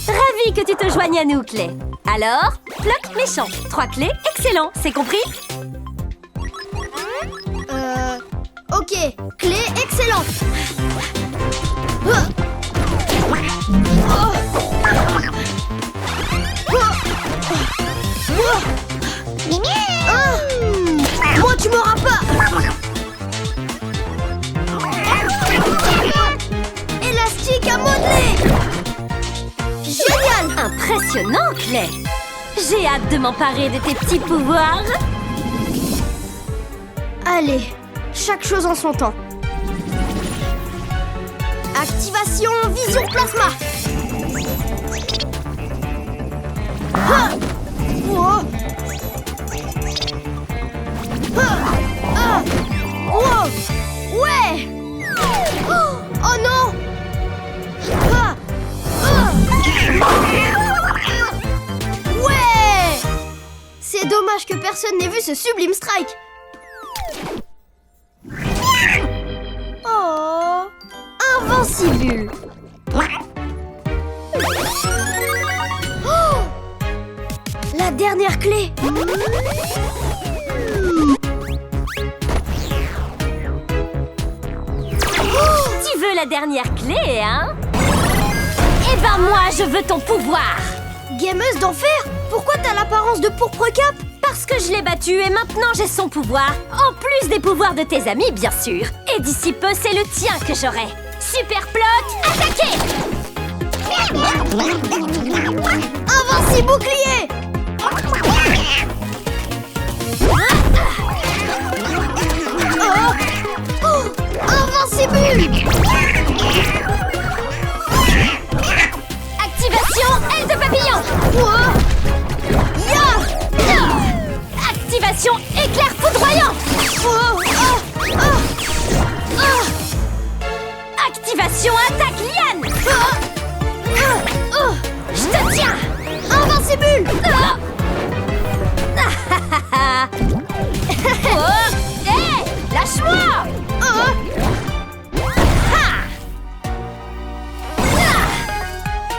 Ravi que tu te joignes à nous, Clay. Alors, bloc méchant. 3 clés, excellent, c'est compris? Ok, clé excellent. Moi, tu m'auras pas. Élastique à modeler. Génial. Impressionnant, Clay. J'ai hâte de m'emparer de tes petits pouvoirs. Allez, chaque chose en son temps. Activation vision plasma. Ah! Wow. Ah! Wow. Ouais. Oh non. Ah! Ouais. C'est dommage que personne n'ait vu ce sublime strike. Oh, invincible. Oh, la dernière clé. Tu veux la dernière clé, hein? Eh ben moi, je veux ton pouvoir. Gameuse d'enfer, pourquoi t'as l'apparence de pourpre cap? Parce que je l'ai battu et maintenant j'ai son pouvoir. En plus des pouvoirs de tes amis, bien sûr. Et d'ici peu, c'est le tien que j'aurai. Super plot, attaquez! Invincible bouclier. Invincible. Activation aile de papillon. Activation éclair foudroyant. Activation attaque liane. Je te tiens. Invincible. Hé, lâche-moi.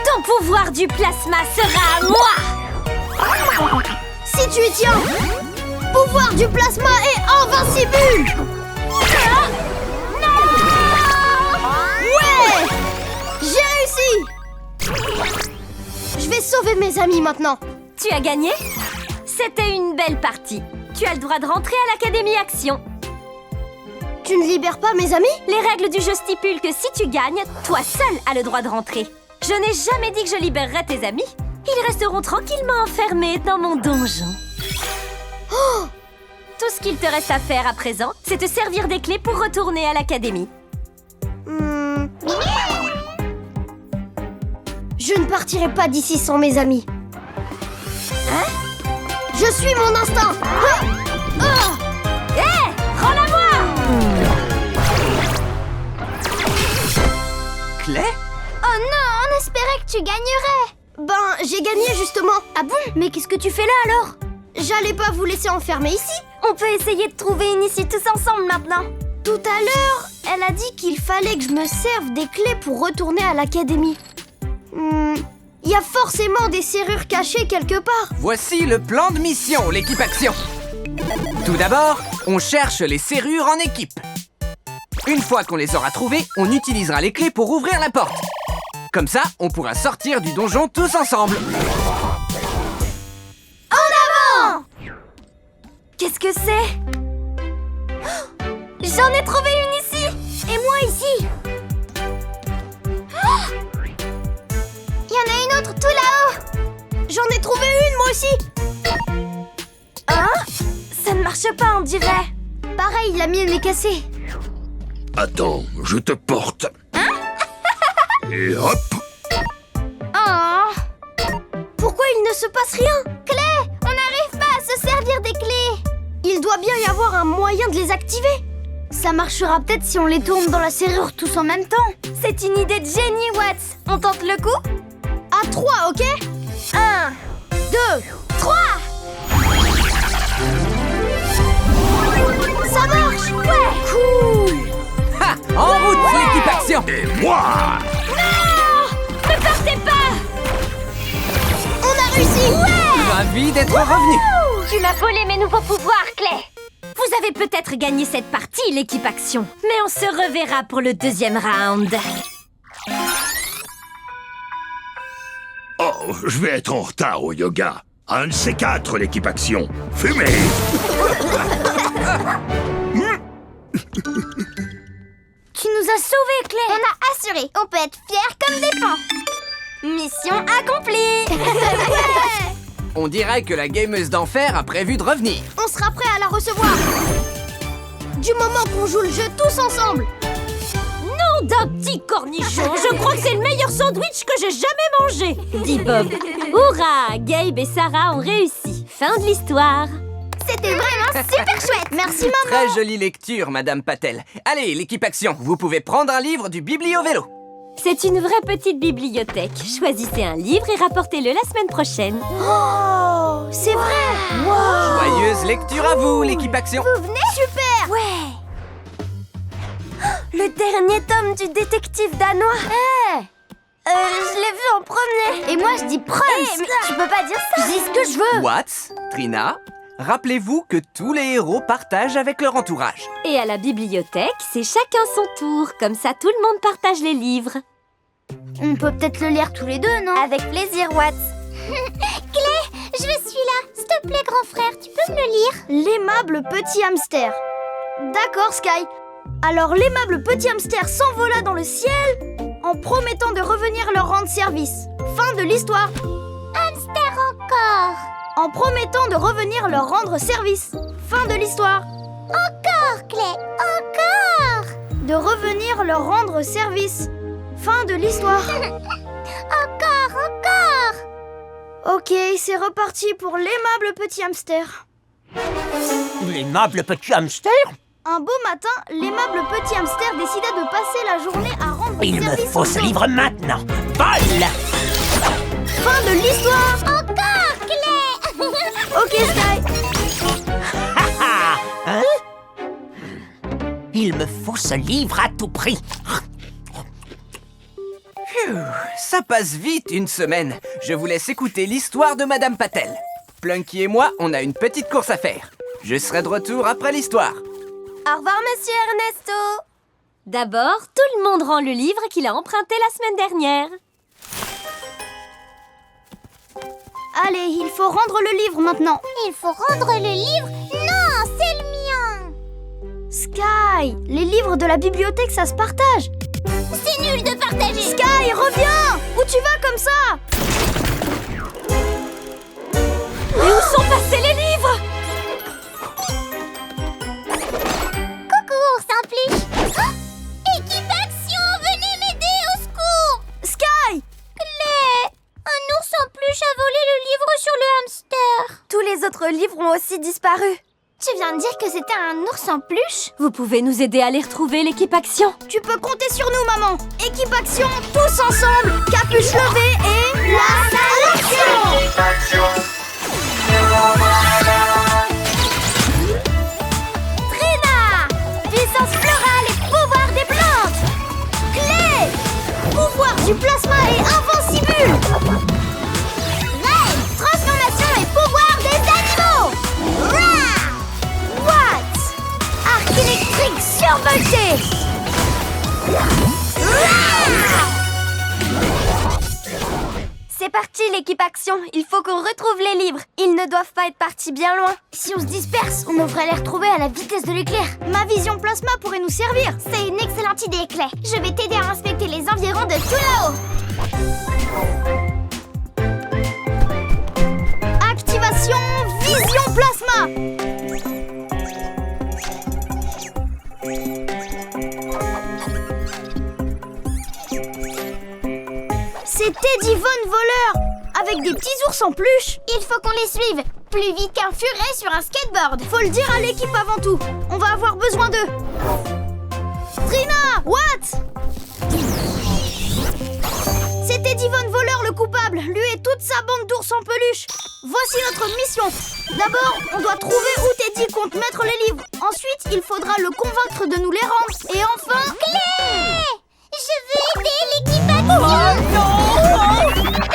Ton pouvoir du plasma sera à moi. Si tu y tiens. Pouvoir du plasma est invincible. Ouais. J'ai réussi. Je vais sauver mes amis maintenant. Tu as gagné? C'était une belle partie. Tu as le droit de rentrer à l'Académie Action. Tu ne libères pas mes amis? Les règles du jeu stipulent que si tu gagnes, toi seul as le droit de rentrer. Je n'ai jamais dit que je libérerais tes amis. Ils resteront tranquillement enfermés dans mon donjon. Oh! Tout ce qu'il te reste à faire à présent, c'est te servir des clés pour retourner à l'Académie. Je ne partirai pas d'ici sans mes amis. Hein? Je suis mon instinct. Hé, rends-la-moi! Clay? Oh non, on espérait que tu gagnerais. Ben, j'ai gagné justement. Ah bon? Mais qu'est-ce que tu fais là alors? J'allais pas vous laisser enfermer ici. On peut essayer de trouver une issue tous ensemble maintenant. Tout à l'heure, elle a dit qu'il fallait que je me serve des clés pour retourner à l'académie. Il y a forcément des serrures cachées quelque part. Voici le plan de mission, l'équipe Action. Tout d'abord, on cherche les serrures en équipe. Une fois qu'on les aura trouvées, on utilisera les clés pour ouvrir la porte. Comme ça, on pourra sortir du donjon tous ensemble. En avant! Qu'est-ce que c'est? J'en ai trouvé une ici! Et moi ici. Il y en a une autre tout là-haut. J'en ai trouvé une moi aussi. Hein? Ça ne marche marche pas, on dirait. Pareil, la mienne est cassée. Attends, je te porte. Et hop. Oh. Pourquoi il ne se passe rien? Clé, on n'arrive pas à se servir des clés. Il doit bien y avoir un moyen de les activer. Ça marchera peut-être si on les tourne dans la serrure tous en même temps. C'est une idée de génie, Watts. On tente le coup? À 3, ok? 1, 2, 3. Ça marche! Ouais! Cool! Ha! En route, l'équipe action! Et moi! Ne partez pas! On a réussi! Ouais! Ravi d'être revenu! Tu m'as volé mes nouveaux pouvoirs, Clé. Vous avez peut-être gagné cette partie, l'équipe Action. Mais on se reverra pour le deuxième round. Oh, je vais être en retard au yoga. Un de ces quatre, l'équipe Action. Fumez! Tu nous as sauvés, Clé! On a assuré. On peut être fiers comme des pans. Mission accomplie! On dirait que la gameuse d'enfer a prévu de revenir. On sera prêt à la recevoir. Du moment qu'on joue le jeu tous ensemble. Nom d'un petit cornichon, je crois que c'est le meilleur sandwich que j'ai jamais mangé, dit Bob. Hurrah! Gabe et Sarah ont réussi. Fin de l'histoire. C'était vraiment super chouette. Merci, maman. Très jolie lecture, Madame Patel. Allez, l'équipe action, vous pouvez prendre un livre du biblio-vélo. C'est une vraie petite bibliothèque. Choisissez un livre et rapportez-le la semaine prochaine. Oh, c'est vrai. Wow. Joyeuse lecture à vous, l'équipe action. Vous venez? Super. Ouais. Le dernier tome du détective danois. Je l'ai vu en premier. Et moi, je dis Prums. Mais tu peux pas dire ça. Je dis ce que je veux. Watts, Trina, rappelez-vous que tous les héros partagent avec leur entourage. Et à la bibliothèque, c'est chacun son tour. Comme ça, tout le monde partage les livres. On peut peut-être le lire tous les deux, non? Avec plaisir, Watts. Clé, je suis là. S'il te plaît, grand frère, tu peux me le lire? L'aimable petit hamster. D'accord, Sky. Alors l'aimable petit hamster s'envola dans le ciel en promettant de revenir leur rendre service. Fin de l'histoire. Hamster encore. En promettant de revenir leur rendre service. Fin de l'histoire. Encore, Clé, encore. De revenir leur rendre service. Fin de l'histoire. Encore, encore. Ok, c'est reparti pour l'aimable petit hamster. L'aimable petit hamster? Un beau matin, l'aimable petit hamster décida de passer la journée à rendre Il me service faut aux ce autres. livre maintenant. Vol! Fin de l'histoire. Encore, Clé. Ok, Sky. Hein? Il me faut ce livre à tout prix. Phew, ça passe vite, une semaine. Je vous laisse écouter l'histoire de Madame Patel. Plunky et moi, on a une petite course à faire. Je serai de retour après l'histoire. Au revoir, monsieur Ernesto. D'abord, tout le monde rend le livre qu'il a emprunté la semaine dernière. Allez, il faut rendre le livre maintenant. Il faut rendre le livre? Non, c'est le mien. Sky, les livres de la bibliothèque, ça se partage. C'est nul de partager. Sky, reviens. Où tu vas comme ça? Et où sont passés les livres? Coucou, ours en peluche. Oh, équipe action, venez m'aider, au secours. Sky. Clé, un ours en peluche a volé le livre sur le hamster. Tous les autres livres ont aussi disparu. Tu viens de dire que c'était un ours en peluche? Vous pouvez nous aider à les retrouver, l'équipe Action? Tu peux compter sur nous, maman. Équipe action, tous ensemble. Capuche levée et place à l'action. Équipe action. Trina, puissance florale et pouvoir des plantes. Clé, pouvoir du plasma et invincible. Ray, transformation et pouvoir des animaux. Rah! Watts, arc électrique survolté. Rah! C'est parti, l'équipe action. Il faut qu'on retrouve les livres. Ils ne doivent pas être partis bien loin. Si on se disperse, on devrait les retrouver à la vitesse de l'éclair. Ma vision plasma pourrait nous servir. C'est une excellente idée, Clé. Je vais t'aider à inspecter les environs de tout là-haut. Activation vision plasma. d'Yvonne voleur, avec des petits ours en peluche. Il faut qu'on les suive, plus vite qu'un furet sur un skateboard. Faut le dire à l'équipe avant tout. On va avoir besoin d'eux. Trina, what? C'était d'Yvonne voleur le coupable, lui et toute sa bande d'ours en peluche. Voici notre mission. D'abord, on doit trouver où Teddy compte mettre les livres. Ensuite, il faudra le convaincre de nous les rendre. Et enfin... Clé! Je veux aider l'équipe action!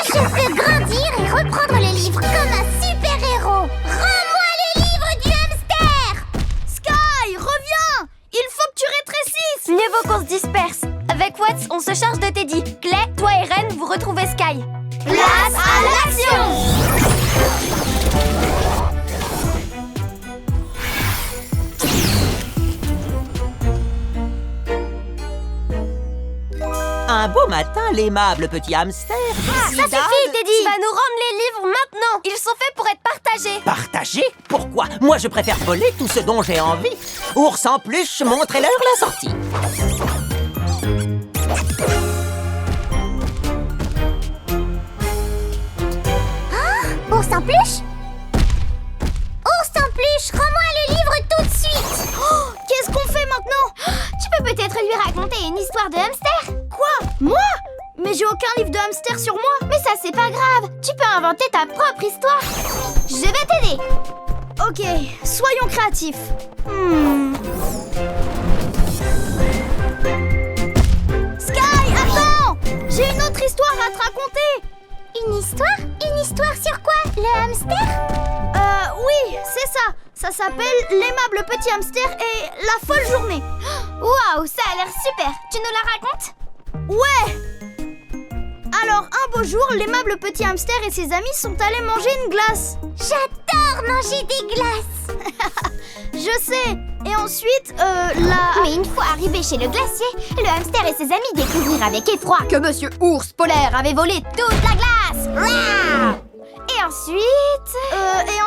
Je veux grandir et reprendre les livres comme un super-héros. Rends-moi les livres du hamster! Sky, reviens! Il faut que tu rétrécisses. Mieux vaut qu'on se disperse. Avec Watts, on se charge de Teddy. Clay, toi et Ren, vous retrouvez Sky. Place à l'action! Un beau matin, l'aimable petit hamster Ça décida suffit, de- Teddy! Tu vas nous rendre les livres maintenant! Ils sont faits pour être partagés! Partager? Pourquoi? Moi, je préfère voler tout ce dont j'ai envie. Ours en peluche, montrez-leur la sortie. Ours en peluche? Ours en peluche, rends-moi le livre tout de suite! Oh, qu'est-ce qu'on fait maintenant? Tu peux peut-être lui raconter une histoire de hamster? Quoi? Moi? Mais j'ai aucun livre de hamster sur moi. Mais ça, c'est pas grave. Tu peux inventer ta propre histoire. Je vais t'aider. Ok, soyons créatifs. Sky, attends! J'ai une autre histoire à te raconter. Une histoire? Une histoire sur quoi? Le hamster? Oui, c'est ça. Ça s'appelle L'aimable petit hamster et la folle journée. Waouh, ça a l'air super. Tu nous la racontes? Ouais! Alors, un beau jour, l'aimable petit hamster et ses amis sont allés manger une glace. J'adore manger des glaces. Je sais. Et ensuite, Mais une fois arrivé chez le glacier, le hamster et ses amis découvrirent avec effroi que Monsieur Ours Polaire avait volé toute la glace. Rah! Et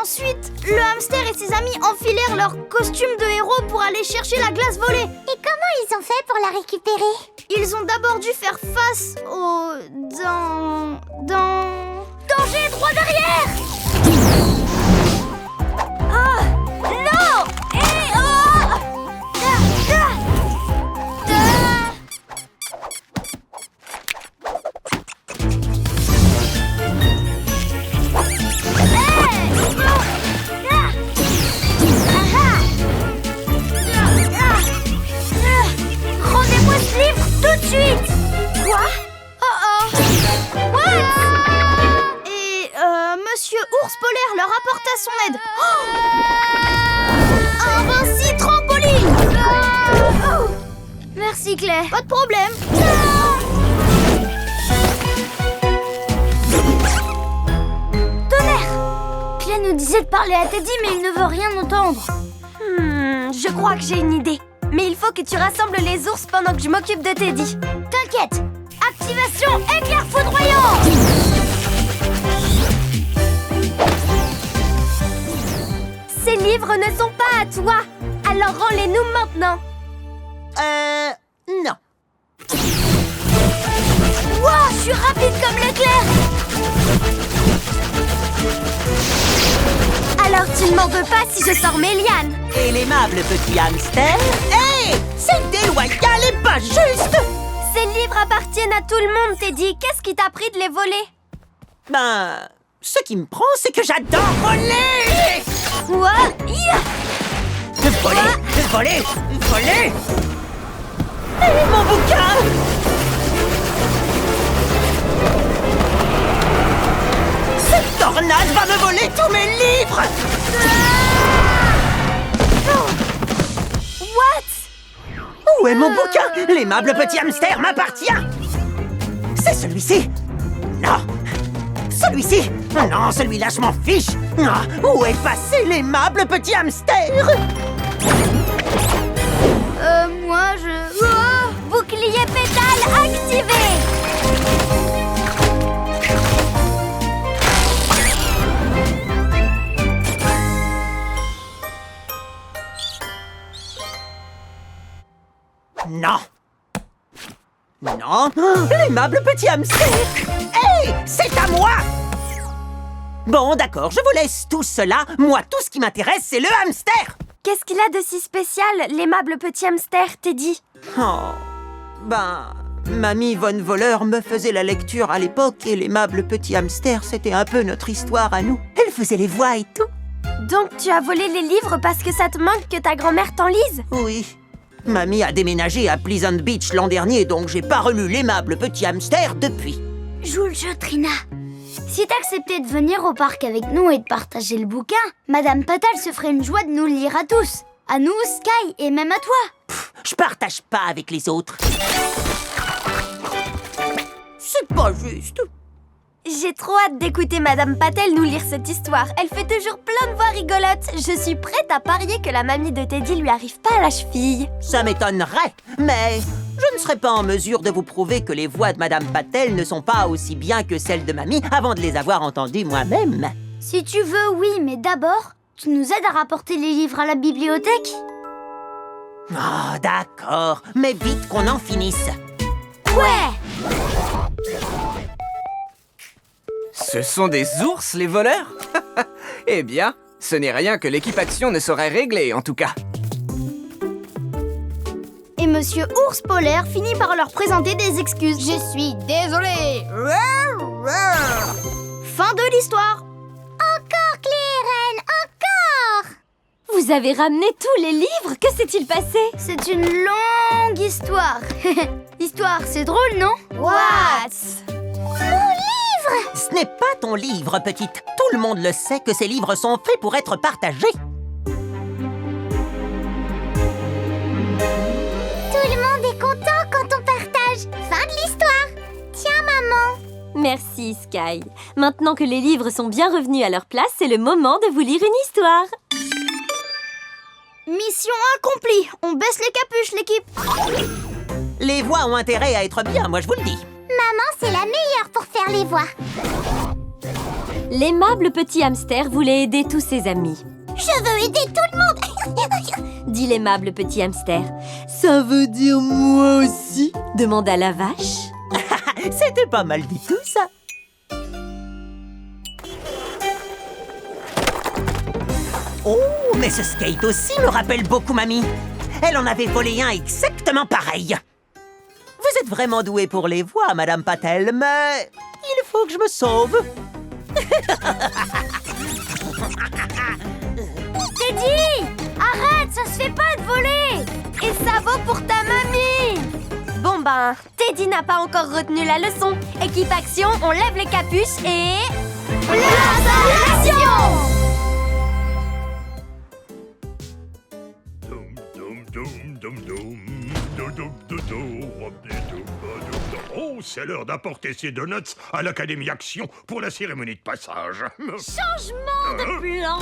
ensuite, le hamster et ses amis enfilèrent leur costume de héros pour aller chercher la glace volée. Et comment ils ont fait pour la récupérer? Ils ont d'abord dû faire face au... Danger droit derrière! Ah! Non! Et oh! Rendez-moi ce livre tout de suite! Quoi? Oh! What? Et Monsieur Ours Polaire leur apporta son aide. Un Vinci trampoline! Merci Clay. Pas de problème. Tonnerre! Clay nous disait de parler à Teddy, mais il ne veut rien entendre. Je crois que j'ai une idée. Mais il faut que tu rassembles les ours pendant que je m'occupe de Teddy. T'inquiète! Activation éclair foudroyant! Ces livres ne sont pas à toi. Alors rends-les-nous maintenant. Non. Wow, je suis rapide comme l'éclair! Alors tu ne m'en veux pas si je sors mes lianes. Et l'aimable petit hamster? Hé! C'est déloyal et pas juste! Ces livres appartiennent à tout le monde, Teddy. Qu'est-ce qui t'a pris de les voler? Ben, ce qui me prend, c'est que j'adore voler! Quoi? Voler! Et mon bouquin! Cette tornade va me voler tous mes livres! What? Où est mon bouquin? L'aimable petit hamster m'appartient! C'est celui-ci? Non! Celui-ci? Non, celui-là, je m'en fiche! Où est passé l'aimable petit hamster? Moi, je... Oh, Bouclier pétale activé. Non! Non! L'aimable petit hamster! Hé! Hé, c'est à moi! Bon, d'accord, je vous laisse tout cela. Moi, tout ce qui m'intéresse, c'est le hamster! Qu'est-ce qu'il a de si spécial, l'aimable petit hamster, Teddy? Oh, Mamie Von Voleur me faisait la lecture à l'époque et l'aimable petit hamster, c'était un peu notre histoire à nous. Elle faisait les voix et tout. Donc tu as volé les livres parce que ça te manque que ta grand-mère t'en lise? Oui. Mamie a déménagé à Pleasant Beach l'an dernier, donc j'ai pas relu l'aimable petit hamster depuis. Joue le jeu, Trina. Si t'acceptais de venir au parc avec nous et de partager le bouquin, Madame Patal se ferait une joie de nous le lire à tous. À nous, Sky, et même à toi. Je partage pas avec les autres. C'est pas juste. J'ai trop hâte d'écouter Madame Patel nous lire cette histoire. Elle fait toujours plein de voix rigolotes. Je suis prête à parier que la mamie de Teddy lui arrive pas à la cheville. Ça m'étonnerait, mais je ne serais pas en mesure de vous prouver que les voix de Madame Patel ne sont pas aussi bien que celles de Mamie avant de les avoir entendues moi-même. Si tu veux, oui, mais d'abord, tu nous aides à rapporter les livres à la bibliothèque? Oh, d'accord, mais vite qu'on en finisse. Ouais! Ce sont des ours, les voleurs? Eh bien, ce n'est rien que l'équipe Action ne saurait régler, en tout cas. Et Monsieur Ours Polaire finit par leur présenter des excuses. Je suis désolé. Fin de l'histoire. Encore, Claire, encore! Vous avez ramené tous les livres? Que s'est-il passé? C'est une longue histoire. Histoire, c'est drôle, non? What? Ce n'est pas ton livre, petite. Tout le monde le sait que ces livres sont faits pour être partagés. Tout le monde est content quand on partage. Fin de l'histoire. Tiens, maman. Merci, Sky. Maintenant que les livres sont bien revenus à leur place, c'est le moment de vous lire une histoire. Mission accomplie. On baisse les capuches, l'équipe. Les voix ont intérêt à être bien, moi je vous le dis. Maman, c'est la meilleure pour faire les voix. L'aimable petit hamster voulait aider tous ses amis. Je veux aider tout le monde. Dit l'aimable petit hamster. Ça veut dire moi aussi? Demanda la vache. C'était pas mal du tout, ça. Oh, mais ce skate aussi me rappelle beaucoup Mamie. Elle en avait volé un exactement pareil. Vous êtes vraiment douée pour les voix, Madame Patel, mais il faut que je me sauve. Teddy! Arrête, ça se fait pas de voler! Et ça vaut pour ta mamie! Bon ben, Teddy n'a pas encore retenu la leçon. Équipe Action, on lève les capuches et... Place à l'action! Oh, c'est l'heure d'apporter ces donuts à l'Académie Action pour la cérémonie de passage. Changement de plan!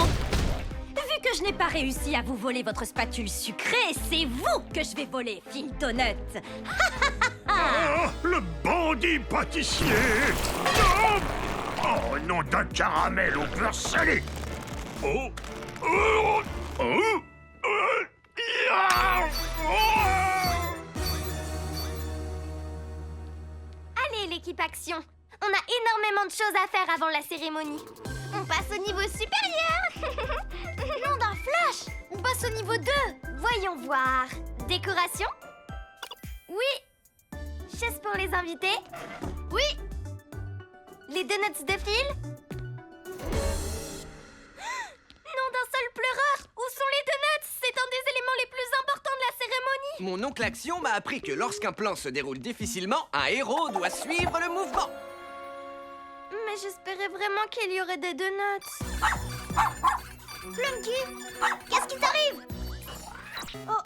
Vu que je n'ai pas réussi à vous voler votre spatule sucrée, c'est vous que je vais voler, Phil Donut! Ah, le bandit pâtissier! Oh, nom d'un caramel au beurre salé! Allez, l'équipe Action! On a énormément de choses à faire avant la cérémonie. On passe au niveau supérieur. Nom d'un flash! On passe au niveau 2. Voyons voir. Décoration? Oui. Chaise pour les invités? Oui. Les donuts de Phil? Nom d'un seul pleureur! Où sont les donuts? C'est un des éléments les plus importants de la cérémonie. Mon oncle Action m'a appris que lorsqu'un plan se déroule difficilement, un héros doit suivre le mouvement. Mais j'espérais vraiment qu'il y aurait des donuts. Plunky, qu'est-ce qui t'arrive? Oh,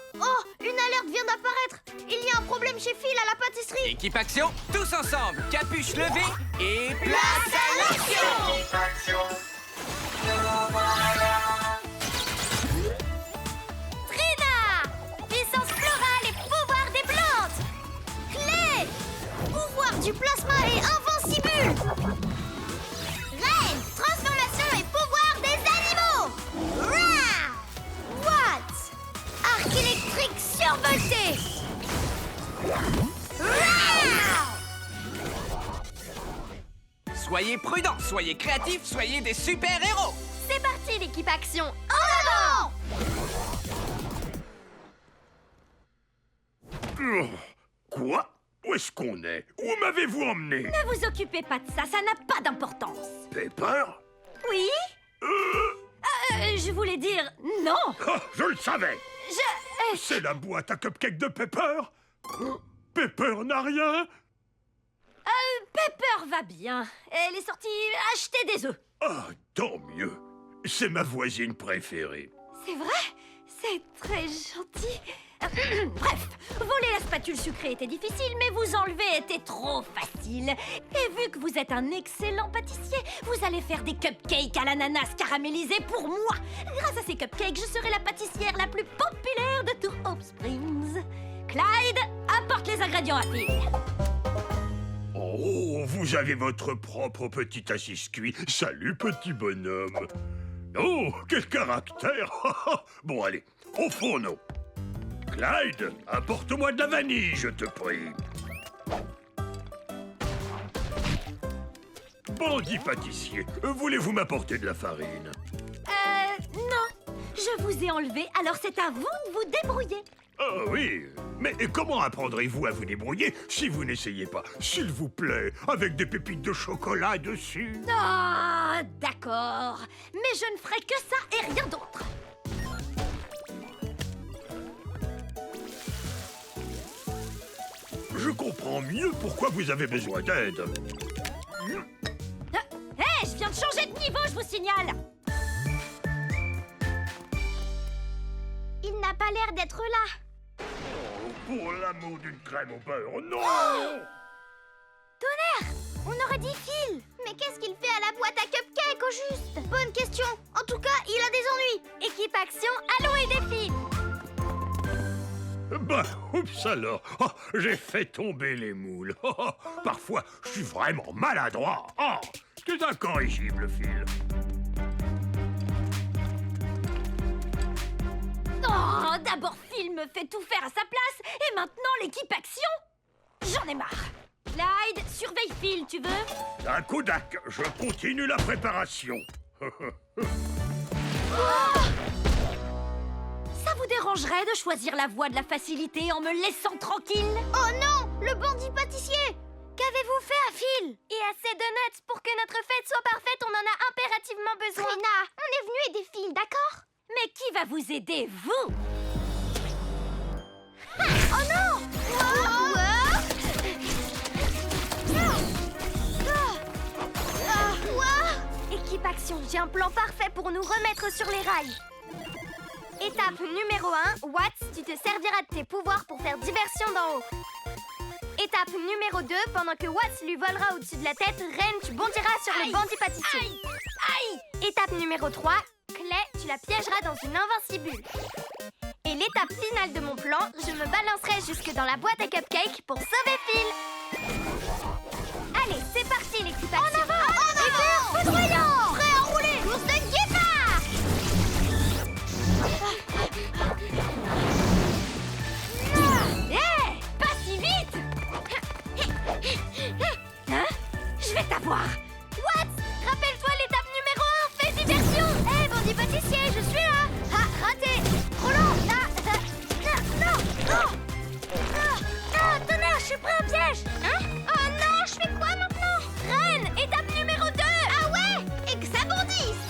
une alerte vient d'apparaître. Il y a un problème chez Phil à la pâtisserie. Équipe Action, tous ensemble, capuche levée et place à l'action! Trina! Puissance florale et pouvoir des plantes! Clé! Pouvoir du plasma et invincible. Reine! Transformation et pouvoir des animaux! Rah! What? Arc électrique survolté. Rah! Soyez prudents, soyez créatifs, soyez des super-héros. C'est parti, l'équipe action. En avant! Quoi? Où est-ce qu'on est? Où m'avez-vous emmené? Ne vous occupez pas de ça, ça n'a pas d'importance. Pepper? Oui? Je voulais dire non. Ah, je le savais! Je... C'est la boîte à cupcakes de Pepper? Pepper n'a rien? Pepper va bien. Elle est sortie acheter des œufs. Ah, tant mieux. C'est ma voisine préférée. C'est vrai? C'est très gentil. Bref, voler la spatule sucrée était difficile, mais vous enlever était trop facile. Et vu que vous êtes un excellent pâtissier, vous allez faire des cupcakes à l'ananas caramélisés pour moi. Grâce à ces cupcakes, je serai la pâtissière la plus populaire de tout Hope Springs. Clyde, apporte les ingrédients à Phil. Oh, vous avez votre propre petit assis-cuit. Salut, petit bonhomme. Oh, quel caractère. Bon, allez, au fourneau. Clyde, apporte-moi de la vanille, je te prie. Bandit pâtissier, voulez-vous m'apporter de la farine? Non. Je vous ai enlevé, alors c'est à vous de vous débrouiller. Ah oui, mais comment apprendrez-vous à vous débrouiller si vous n'essayez pas? S'il vous plaît, avec des pépites de chocolat dessus. Ah, d'accord. Mais je ne ferai que ça et rien d'autre. Je comprends mieux pourquoi vous avez besoin d'aide. Hé, je viens de changer de niveau, je vous signale. Il n'a pas l'air d'être là. Oh, pour l'amour d'une crème au beurre, non! Tonnerre! On aurait dit Phil. Mais qu'est-ce qu'il fait à la boîte à cupcakes au juste? Bonne question. En tout cas, il a des ennuis. Équipe action, allons aider Phil. Bah, oups alors, oh, j'ai fait tomber les moules. Oh, oh, parfois, je suis vraiment maladroit. Oh, c'est incorrigible, Phil. Oh, d'abord Phil me fait tout faire à sa place, et maintenant l'équipe action? J'en ai marre. Clyde, surveille Phil, tu veux? Un Kodak, je continue la préparation. Ça vous dérangerait de choisir la voie de la facilité en me laissant tranquille? Oh non, le bandit pâtissier. Qu'avez-vous fait à Phil? Et à ces donuts, pour que notre fête soit parfaite, on en a impérativement besoin. Trina, on est venu aider Phil, d'accord? Mais qui va vous aider, vous? Oh non! Équipe action, j'ai un plan parfait pour nous remettre sur les rails. Étape numéro 1, Watts, tu te serviras de tes pouvoirs pour faire diversion d'en haut. Étape numéro 2, pendant que Watts lui volera au-dessus de la tête, Ren, tu bondiras sur le bandit pâtissier. Aïe! Étape numéro 3, Clay, tu la piégeras dans une invincible. Et l'étape finale de mon plan, je me balancerai jusque dans la boîte à cupcakes pour sauver Phil. Allez, c'est parti l'équipe action. En avant! En avant! Foudroyant! Prêt à rouler! Course de guépard! Hé! Pas si vite! Hein? Je vais t'avoir! Watts, rappelle-toi l'étape numéro 1, fais diversion! Hé, bandit pâtissier, je suis là! Ah, raté! Roland, là! Non, tonnerre, je suis pris au piège! Hein? Oh non, je fais quoi maintenant? Ren, étape numéro 2! Ah ouais? Et que ça bondisse!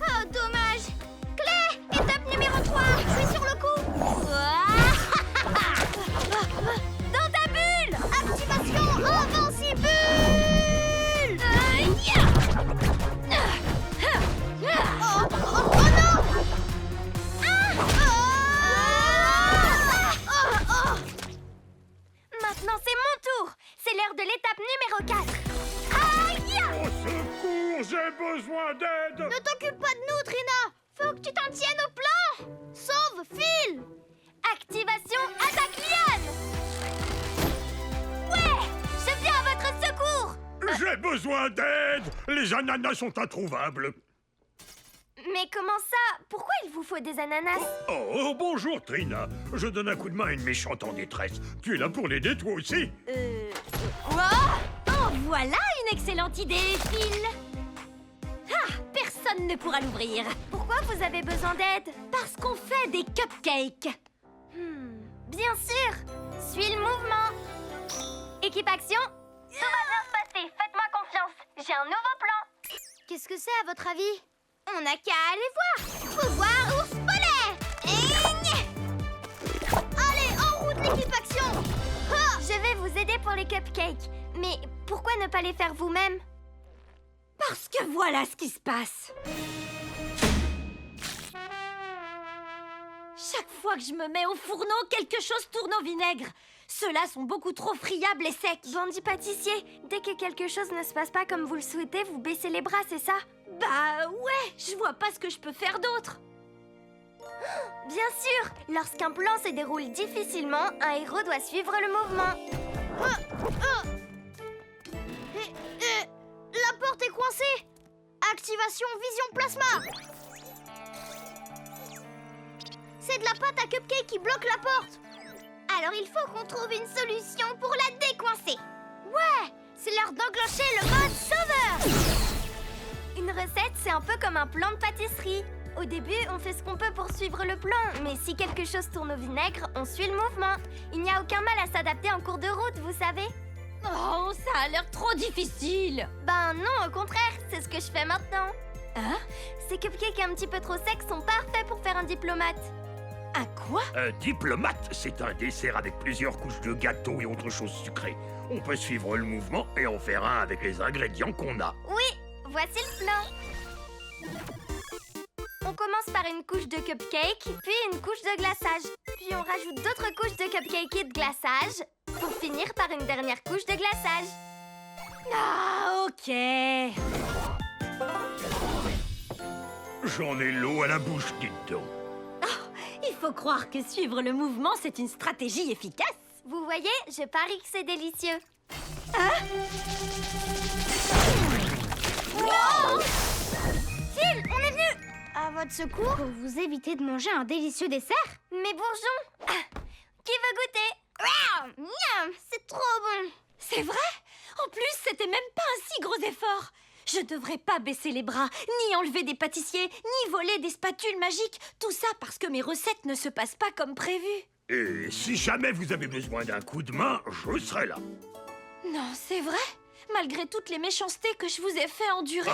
Oh, dommage! Clé, étape numéro 3, je suis sur le coup! Dans ta bulle! Activation invincible! Oh non! Maintenant, c'est mon tour! C'est l'heure de l'étape numéro 4. Aïe! Au secours, j'ai besoin d'aide! Ne t'occupe pas de nous, Trina! Faut que tu t'en tiennes au plan! Sauve Phil! Activation attaque liane! Ouais! Je viens à votre secours! J'ai besoin d'aide! Les ananas sont introuvables. Mais comment ça? Pourquoi il vous faut des ananas? Oh, bonjour Trina. Je donne un coup de main à une méchante en détresse. Tu es là pour l'aider toi aussi? Quoi? Oh, voilà une excellente idée, Phil. Ah, personne ne pourra l'ouvrir. Pourquoi vous avez besoin d'aide? Parce qu'on fait des cupcakes. Bien sûr! Suis le mouvement! Équipe action! Tout va bien se passer, faites-moi confiance. J'ai un nouveau plan. Qu'est-ce que c'est à votre avis? On n'a qu'à aller voir. Pouvoir ours polaire! Allez, en route l'équipe action! Ha! Je vais vous aider pour les cupcakes. Mais pourquoi ne pas les faire vous-même? Parce que voilà ce qui se passe. Chaque fois que je me mets au fourneau, quelque chose tourne au vinaigre. Ceux-là sont beaucoup trop friables et secs. Bandit pâtissier, dès que quelque chose ne se passe pas comme vous le souhaitez, vous baissez les bras, c'est ça? Bah ouais, je vois pas ce que je peux faire d'autre. Bien sûr! Lorsqu'un plan se déroule difficilement, un héros doit suivre le mouvement. La porte est coincée! Activation vision plasma! C'est de la pâte à cupcake qui bloque la porte! Alors il faut qu'on trouve une solution pour la décoincer! Ouais! C'est l'heure d'enclencher le mode sauveur! Une recette, c'est un peu comme un plan de pâtisserie. Au début, on fait ce qu'on peut pour suivre le plan, mais si quelque chose tourne au vinaigre, on suit le mouvement. Il n'y a aucun mal à s'adapter en cours de route, vous savez. Oh, ça a l'air trop difficile. Ben non, au contraire, c'est ce que je fais maintenant. Hein? Ces cupcakes un petit peu trop secs sont parfaits pour faire un diplomate. Un quoi? Un diplomate, c'est un dessert avec plusieurs couches de gâteau et autres choses sucrées. On peut suivre le mouvement et en faire un avec les ingrédients qu'on a. Oui, voici le plan. On commence par une couche de cupcake, puis une couche de glaçage. Puis on rajoute d'autres couches de cupcake et de glaçage, pour finir par une dernière couche de glaçage. Ah, ok. J'en ai l'eau à la bouche, dites donc. Il faut croire que suivre le mouvement, c'est une stratégie efficace. Vous voyez, je parie que c'est délicieux. Wow! Phil, on est venu à votre secours pour vous éviter de manger un délicieux dessert. Mais bourgeons, qui veut goûter? Miam, c'est trop bon. C'est vrai? En plus, c'était même pas un si gros effort. Je devrais pas baisser les bras, ni enlever des pâtissiers, ni voler des spatules magiques. Tout ça parce que mes recettes ne se passent pas comme prévu. Et si jamais vous avez besoin d'un coup de main, je serai là. Non, c'est vrai? Malgré toutes les méchancetés que je vous ai fait endurer.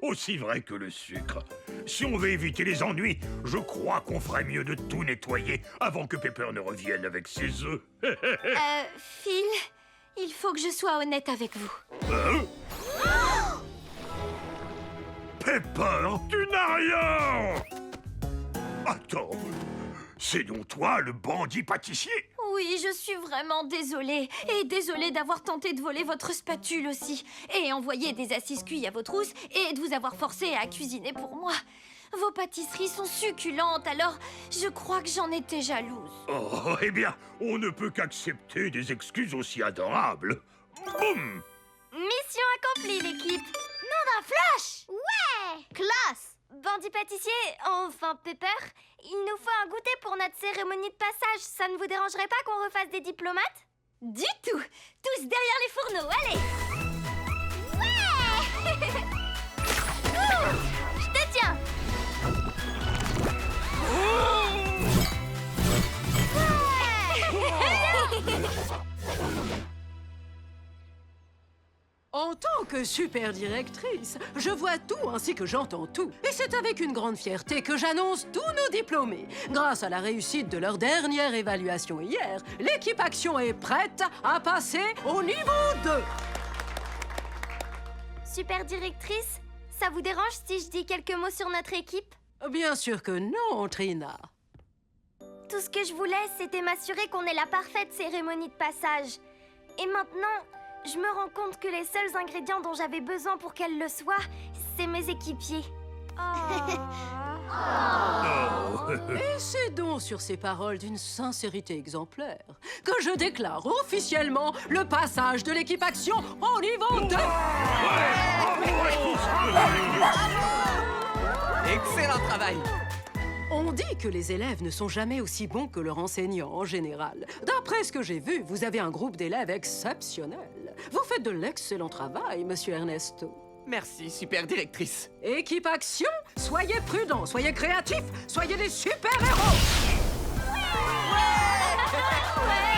Aussi vrai que le sucre. Si on veut éviter les ennuis, je crois qu'on ferait mieux de tout nettoyer avant que Pepper ne revienne avec ses œufs. Phil, il faut que je sois honnête avec vous. Pepper, tu n'as rien! Attends, c'est donc toi le bandit pâtissier? Oui, je suis vraiment désolée. Et désolée d'avoir tenté de voler votre spatule aussi. Et envoyer des assis cuits à vos trousses et de vous avoir forcé à cuisiner pour moi. Vos pâtisseries sont succulentes, alors je crois que j'en étais jalouse. Oh, eh bien, on ne peut qu'accepter des excuses aussi adorables. Boum! Mission accomplie, l'équipe. Nom d'un flash! Ouais! Classe! Bandit pâtissier, enfin Pepper, il nous faut un goûter pour notre cérémonie de passage. Ça ne vous dérangerait pas qu'on refasse des diplomates? Du tout! Tous derrière les fourneaux, allez! Ouais! Je te tiens! En tant que super directrice, je vois tout ainsi que j'entends tout. Et c'est avec une grande fierté que j'annonce tous nos diplômés. Grâce à la réussite de leur dernière évaluation hier, l'équipe Action est prête à passer au niveau 2. Super directrice, ça vous dérange si je dis quelques mots sur notre équipe? Bien sûr que non, Trina. Tout ce que je voulais, c'était m'assurer qu'on ait la parfaite cérémonie de passage. Et maintenant, je me rends compte que les seuls ingrédients dont j'avais besoin pour qu'elle le soit, c'est mes équipiers. Et c'est donc sur ces paroles d'une sincérité exemplaire que je déclare officiellement le passage de l'équipe Action au niveau 2. Excellent travail. On dit que les élèves ne sont jamais aussi bons que leur enseignant en général. D'après ce que j'ai vu, vous avez un groupe d'élèves exceptionnel. Vous faites de l'excellent travail, monsieur Ernesto. Merci, super directrice. Équipe action, soyez prudents, soyez créatifs, soyez des super-héros. Ouais.